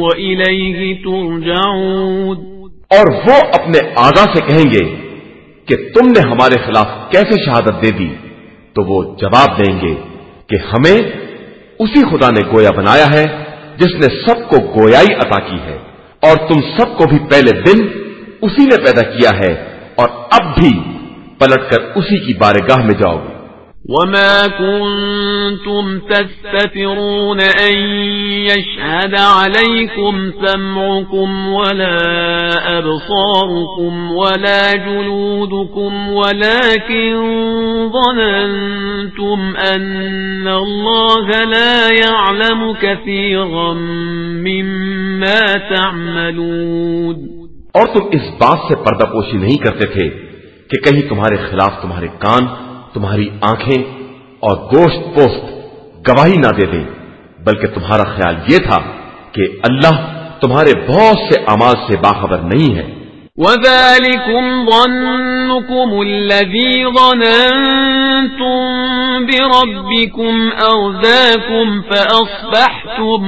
وإليه ترجعون. اور وہ اپنے اعضاء سے کہیں گے کہ تم نے ہمارے خلاف کیسے شہادت دے دی، تو وہ جواب دیں گے کہ ہمیں اسی خدا نے گویا بنایا ہے جس نے سب کو گویائی عطا کی ہے، اور تم سب کو بھی پہلے دن اسی نے پیدا کیا ہے اور اب بھی پلٹ کر اسی کی بارگاہ میں جاؤ گے. وما كنتم تستترون أن يشهد عليكم سمعكم ولا أبصاركم ولا جلودكم ولكن ظننتم أن الله لا يعلم كثيرا مما تعملون. اور تم اس بات سے پردہ پوشی نہیں کرتے تھے کہ کہیں تمہارے خلاف تمہارے کان، تمہاری آنکھیں اور گوشت پوست گواہی نہ دے دیں، بلکہ تمہارا خیال یہ تھا کہ اللہ تمہارے بہت سے اعمال سے باخبر نہیں ہے. وَذَلِكُمْ ظَنُّكُمُ الَّذِي ظَنَنْتُمْ بِرَبِّكُمْ أَرْدَاكُمْ فَأَصْبَحْتُمْ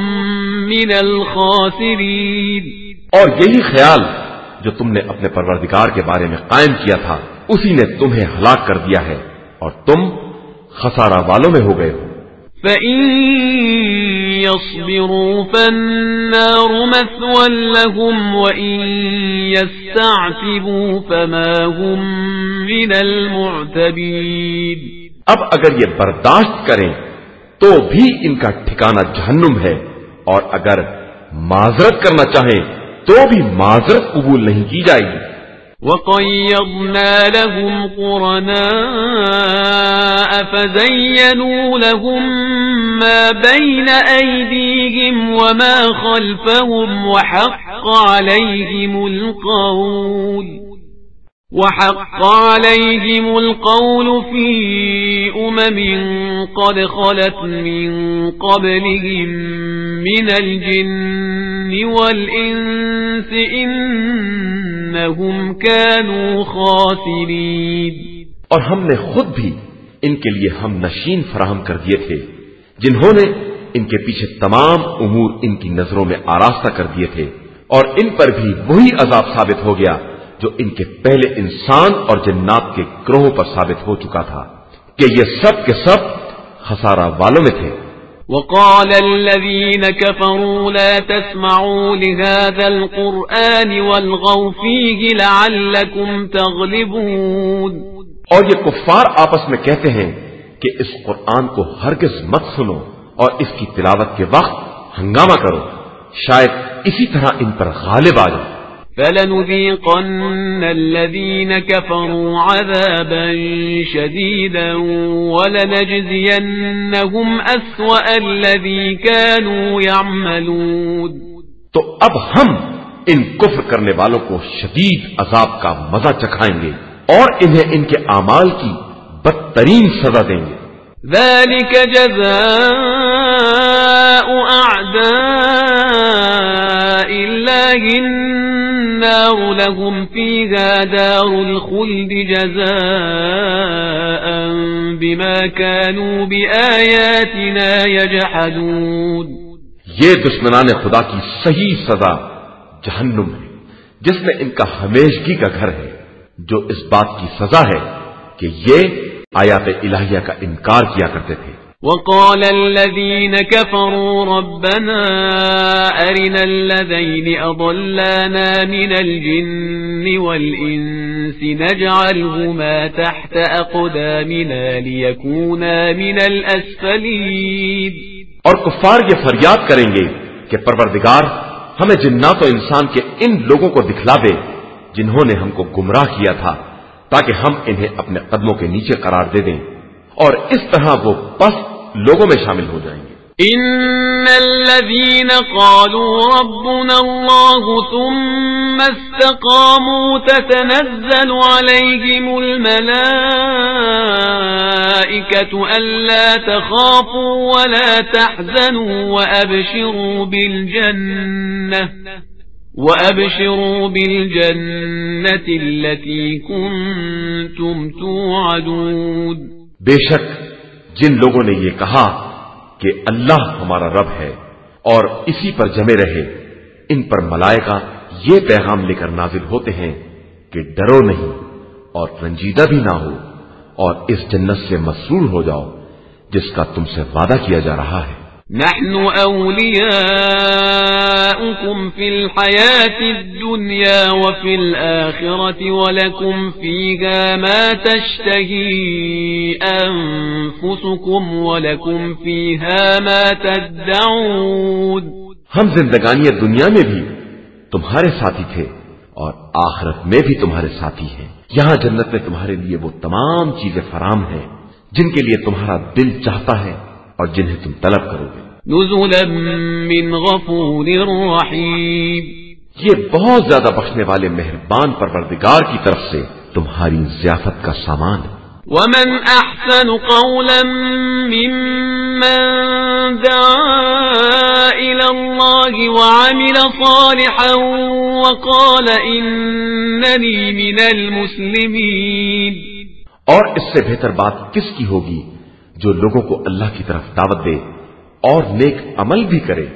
مِنَ الْخَاسِرِينَ. اور یہی خیال جو تم نے اپنے پروردگار کے بارے میں قائم کیا تھا اسی نے تمہیں ہلاک کر دیا ہے اور تم خسارہ والوں میں ہو گئے ہو. فَإِن يَصْبِرُوا فَالنَّارُ مَثْوًى لَهُمْ وَإِن يَسْتَعْتِبُوا فَمَا هُمْ مِنَ الْمُعْتَبِينَ. اب اگر یہ برداشت کریں تو بھی ان کا ٹھکانہ جہنم ہے، اور اگر معذرت کرنا چاہیں تو بھی معذرت قبول نہیں کی جائے گی. وَقَيَّضْنَا لَهُمْ قُرَنَاءَ فَزَيَّنُوا لَهُم مَّا بَيْنَ أَيْدِيهِمْ وَمَا خَلْفَهُمْ وَحَقَّ عَلَيْهِمُ الْقَوْلُ فِي أُمَمٍ قَدْ خَلَتْ مِن قَبْلِهِم مِّنَ الْجِنِّ وَالْإِنسِ إِنَّهُمْ كَانُوا خَاسِرِينَ. اور ہم نے خود بھی ان کے لیے ہم نشین فراہم کر دیے تھے جنہوں نے ان کے پیچھے تمام امور ان کی نظروں میں آراستہ کر دیے تھے، اور ان پر بھی وہی عذاب ثابت ہو گیا جو ان کے پہلے انسان اور جنات کے گروہوں پر ثابت ہو چکا تھا کہ یہ سب کے سب خسارہ والوں میں تھے. وقال الذين كفروا لا تسمعوا لهذا القرآن والغوا فيه لعلكم تغلبون. اور یہ کفار آپس میں کہتے ہیں کہ اس قرآن کو ہرگز مت سنو اور اس کی تلاوت کے وقت ہنگامہ کرو، شاید اسی طرح ان پر غالب آ جائے. فَلَنُذِيقَنَّ الَّذِينَ كَفَرُوا عَذَابًا شَدِيدًا وَلَنَجْزِيَنَّهُمْ أَسْوَأَ الَّذِي كَانُوا يَعْمَلُونَ. تو اب ہم ان کفر کرنے والوں کو شدید عذاب کا مزہ چکھائیں گے اور انہیں ان کے اعمال کی بدترین سزا دیں گے۔ ذلك جزاء أعداء الله النار لهم فيها دار الخلد جزاء بما كانوا بآياتنا يجحدون۔ یہ دشمنان خدا کی صحیح سزا جہنم ہے جس میں ان کا ہمیشگی کا گھر ہے، جو اس بات کی سزا ہے کہ یہ آیات الہیہ کا انکار کیا کرتے تھے۔ وقال الذين كفروا ربنا أرنا الذين أضلانا من الجن والإنس نجعلهما تحت أقدامنا ليكونا من الأسفلين۔ اور کفار یہ فریاد کریں گے کہ پروردگار ہمیں جنات و انسان کے ان لوگوں کو دکھلا دے جنہوں نے ہم کو گمراہ کیا تھا، تاکہ ہم انہیں اپنے قدموں کے نیچے قرار دے دیں اور اس طرح وہ پس لوگوں میں شامل ہو جائیں گے۔ ان الذين قالوا ربنا الله ثم استقاموا تتنزل عليهم الملائكة ألا تخافوا ولا تحزنوا وأبشروا بالجنة التي كنتم توعدون۔ بے شک جن لوگوں نے یہ کہا کہ اللہ ہمارا رب ہے اور اسی پر جمے رہے، ان پر ملائکہ یہ پیغام لے کر نازل ہوتے ہیں کہ ڈرو نہیں اور رنجیدہ بھی نہ ہو اور اس جنت سے مسرور ہو جاؤ جس کا تم سے وعدہ کیا جا رہا ہے۔ نحن أولياؤكم في الحياة الدنيا وفي الآخرة ولكم فيها ما تشتهي أنفسكم ولكم فيها ما تدعون۔ ہم زندگانی دنیا میں بھی تمہارے ساتھی تھے اور آخرت میں بھی تمہارے ساتھی ہیں۔ یہاں جنت میں تمہارے لیے وہ تمام چیزیں فراہم ہیں جن کے لیے تمہارا دل چاہتا ہے اور جنہیں تم طلب کرو گے۔ نزلا من غفور رحیم، یہ بہت زیادہ بخشنے والے مہربان پروردگار کی طرف سے تمہاری ضیافت کا سامان ہے۔ ومن احسن قولا ممن دعا الى الله وعمل صالحا وقال انني من المسلمين۔ اور اس سے بہتر بات کس کی ہوگی جو لوگوں کو اللہ کی طرف دعوت دے اور نیک عمل بھی کرے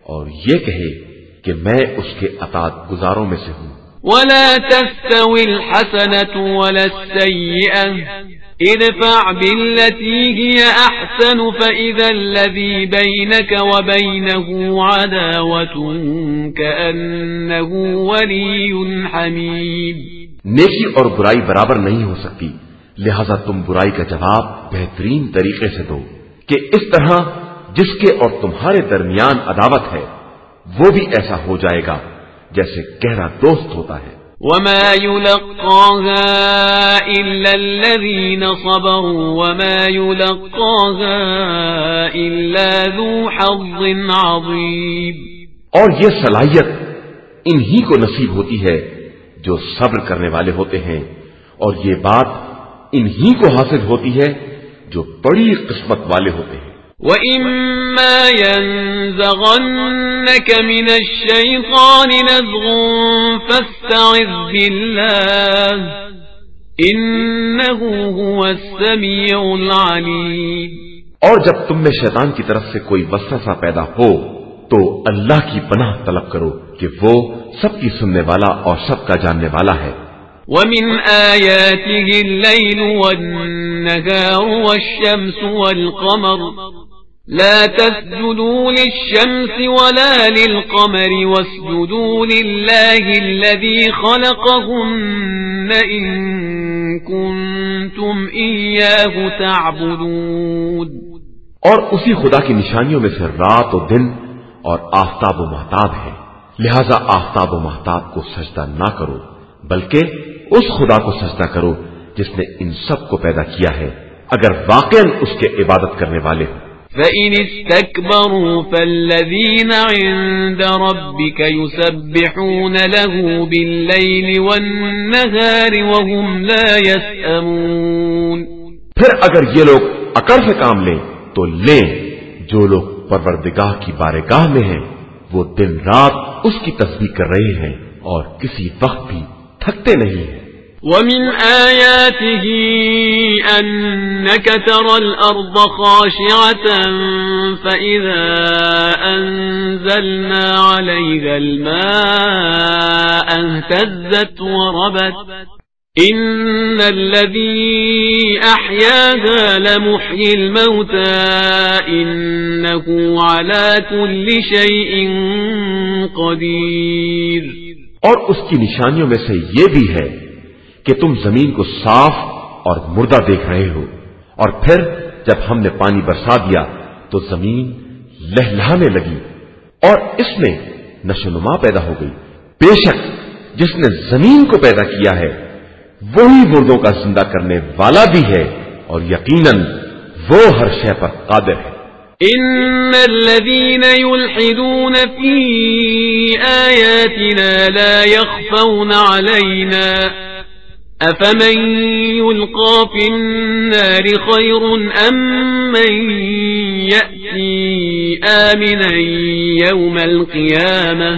اور یہ کہے کہ میں اس کے اطاعت گزاروں میں سے ہوں۔ ولا تستوي الحسنة ولا السيئة ادفع بالتي هي أحسن فإذا الذي بينك وبينه عداوة كأنه ولي حميم۔ نیکی اور برائی برابر نہیں ہو سکتی، لہذا تم برائی کا جواب بہترین طریقے سے دو کہ اس طرح جس کے اور تمہارے درمیان عداوت ہے وہ بھی ایسا ہو جائے گا جیسے گہرا دوست ہوتا ہے۔ وما يلقاها إلا الذين صبروا وما يلقاها إلا ذو حظ عظيم۔ اور یہ صلاحیت انہی کو نصیب ہوتی ہے جو صبر کرنے والے ہوتے ہیں، اور یہ بات انہی کو حاصل ہوتی ہے جو بڑی قسمت والے ہوتے ہیں۔ وَإِمَّا يَنزَغَنَّكَ مِنَ الشَّيْطَانِ نَزْغٌ فَاسْتَعِذْ بِاللَّهِ إِنَّهُ هُوَ السَّمِيعُ الْعَلِيمُ۔ اور جب تم میں شیطان کی طرف سے کوئی وسوسہ پیدا ہو تو اللہ کی پناہ طلب کرو کہ وہ سب کی سننے والا اور سب کا جاننے والا ہے۔ وَمِنْ آيَاتِهِ اللَّيْلُ وَالنَّهَارُ وَالشَّمْسُ وَالْقَمَرُ لا تسجدوا للشمس ولا للقمر واسجدوا لله الذي خلقهن إن كنتم إياه تعبدون۔ اور اسی خدا کی نشانیوں میں سے رات و دن اور آفتاب و مہتاب ہے، لہذا آفتاب و مہتاب کو سجدہ نہ کرو بلکہ اس خدا کو سجدہ کرو جس نے ان سب کو پیدا کیا ہے، اگر واقعاً اس کے عبادت کرنے والے ہو۔ فإن استكبروا فالذين عند ربك يسبحون له بالليل والنهار وهم لا يسأمون. پھر اگر یہ لوگ عقل سے کام لیں تو لیں، جو لوگ پروردگار کی بارگاہ میں ہیں وہ دن رات اس کی تسبیح کر رہے ہیں اور کسی وقت بھی تھکتے نہیں ہیں. ومن آياته أنك ترى الأرض خاشعة فإذا أنزلنا عليها الماء اهتزت وربت إن الذي أحياها لمحيي الموتى إنه على كل شيء قدير. اور اس کی نشانیوں میں سے یہ بھی ہے کہ تم زمین کو صاف اور مردہ دیکھ رہے ہو، اور پھر جب ہم نے پانی برسا دیا تو زمین لہلہانے لگی اور اس میں نشو نما پیدا ہو گئی. بے شک جس نے زمین کو پیدا کیا ہے وہی مردوں کا زندہ کرنے والا بھی ہے، اور یقیناً وہ ہر شے پر قادر ہے. إن الذين يلحدون في آياتنا لا يخفون علينا أفمن يلقى في النار خير أم من يأتي آمنا يوم القيامة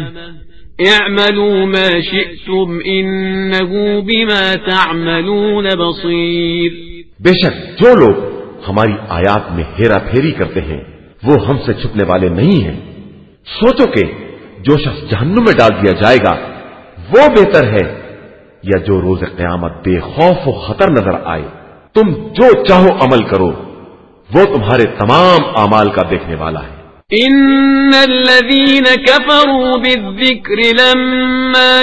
اعملوا ما شئتم إنه بما تعملون بصير. بے شک جو لوگ ہماری آیات میں ہیرا پھیری کرتے ہیں وہ ہم سے چھپنے والے نہیں ہیں. سوچو کہ جو شخص جہنم میں ڈال دیا جائے گا وہ بہتر ہے یا جو روز قیامت بے خوف و خطر نظر آئے. تم جو چاہو عمل کرو وہ تمہارے تمام اعمال کا دیکھنے والا ہے. ان الذين كفروا بالذكر لما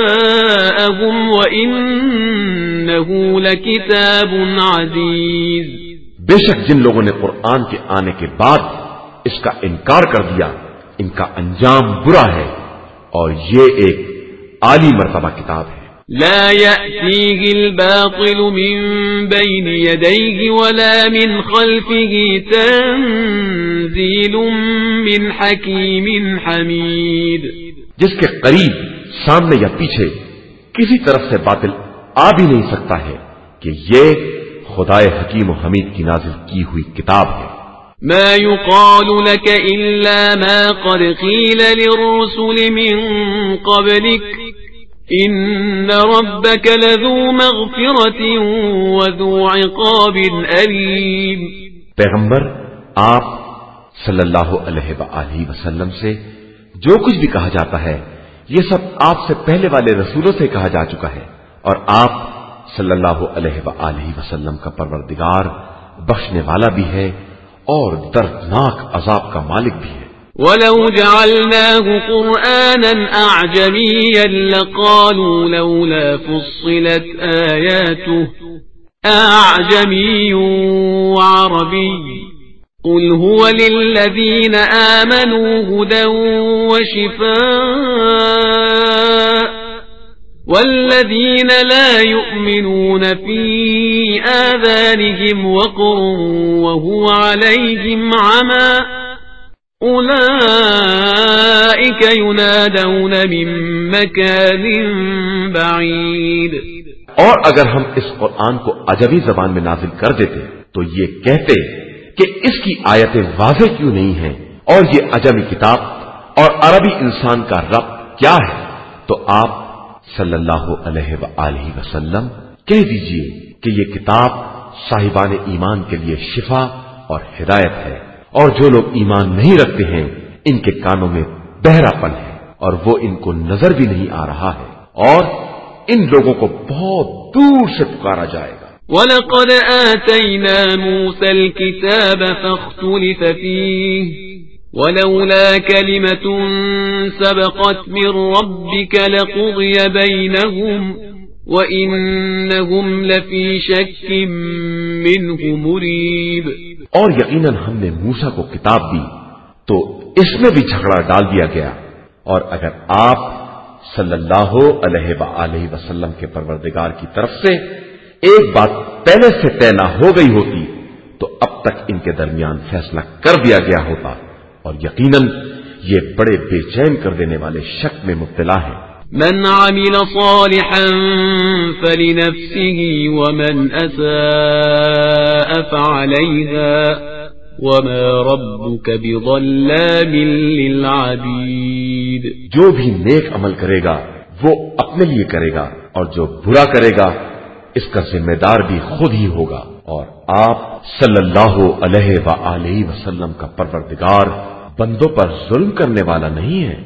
جاءهم وانه لكتاب عزيز. بے شک جن لوگوں نے قرآن کے آنے کے بعد اس کا انکار کر دیا ان کا انجام برا ہے، اور یہ ایک عالی مرتبہ کتاب ہے. لا يأتيه الباطل من بين يديه ولا من خلفه تنزيل من حكيم حميد. جس کے قریب سامنے یا پیچھے کسی طرف سے باطل آ بھی نہیں سکتا ہے کہ یہ خدائے حکیم و حمید کی نازل کی ہوئی کتاب ہے. ما يقال لك إلا ما قد قيل للرسل من قبلك إن ربك لذو مغفرة وذو عقاب أليم. پیغمبر آپ صلی اللہ علیہ وآلہ وسلم سے جو کچھ بھی کہا جاتا ہے یہ سب آپ سے پہلے والے رسولوں سے کہا جا چکا ہے، اور آپ صلی اللہ علیہ وآلہ وسلم کا پروردگار بخشنے والا بھی ہے اور دردناک عذاب کا مالک بھی ہے. وَلَوْ جَعَلْنَاهُ قُرْآنًا أَعْجَمِيًّا لَقَالُوا لَوْلَا فُصِّلَتْ آيَاتُهُ أَعْجَمِيٌّ وَعَرَبِيٌّ قُلْ هُوَ لِلَّذِينَ آمَنُوا هُدًى وَشِفَاءٌ وَالَّذِينَ لَا يُؤْمِنُونَ فِي آذَانِهِمْ وَقْرٌ وَهُوَ عَلَيْهِمْ عَمًى أولئك ينادون من مكان بعيد. اور اگر ہم اس قرآن کو عجمی زبان میں نازل کر دیتے تو یہ کہتے کہ اس کی آیتیں واضح کیوں نہیں ہیں، اور یہ عجمی کتاب اور عربی انسان کا ربط کیا ہے، تو آپ صلی اللہ علیہ وآلہ وسلم کہہ دیجئے کہ یہ کتاب صاحبان ایمان کے لیے شفا اور ہدایت ہے، اور جو لوگ ایمان نہیں رکھتے ہیں ان کے کانوں میں بہرا پن ہے اور وہ ان کو نظر بھی نہیں آ رہا ہے، اور ان لوگوں کو بہت دور سے پکارا جائے گا. وَلَقَدْ آتَيْنَا مُوسَى الْكِتَابَ فَاخْتُلِفَ فِيهِ وَلَوْلَا كَلِمَةٌ سَبَقَتْ مِنْ رَبِّكَ لَقُضِيَ بَيْنَهُمْ وَإِنَّهُمْ لَفِي شَكٍّ مِّنْهُ مُرِيبٍ. اور یقیناً ہم نے موسیٰ کو کتاب دی تو اس میں بھی جھگڑا ڈال دیا گیا، اور اگر آپ صلی اللہ علیہ وآلہ وسلم کے پروردگار کی طرف سے ایک بات پہلے سے طے نہ ہو گئی ہوتی تو اب تک ان کے درمیان فیصلہ کر دیا گیا ہوتا، اور یقیناً یہ بڑے بے چین کر دینے والے شک میں مبتلا ہے۔ من عمل صالحا فلنفسه ومن أساء فعليها وما ربك بظلام للعبيد۔ جو بھی نیک عمل کرے گا وہ اپنے لیے کرے گا، اور جو برا کرے گا اس کا ذمہ دار بھی خود ہی ہوگا، اور آپ صلی اللہ علیہ وآلہ وسلم کا پروردگار بندوں پر ظلم کرنے والا نہیں ہے۔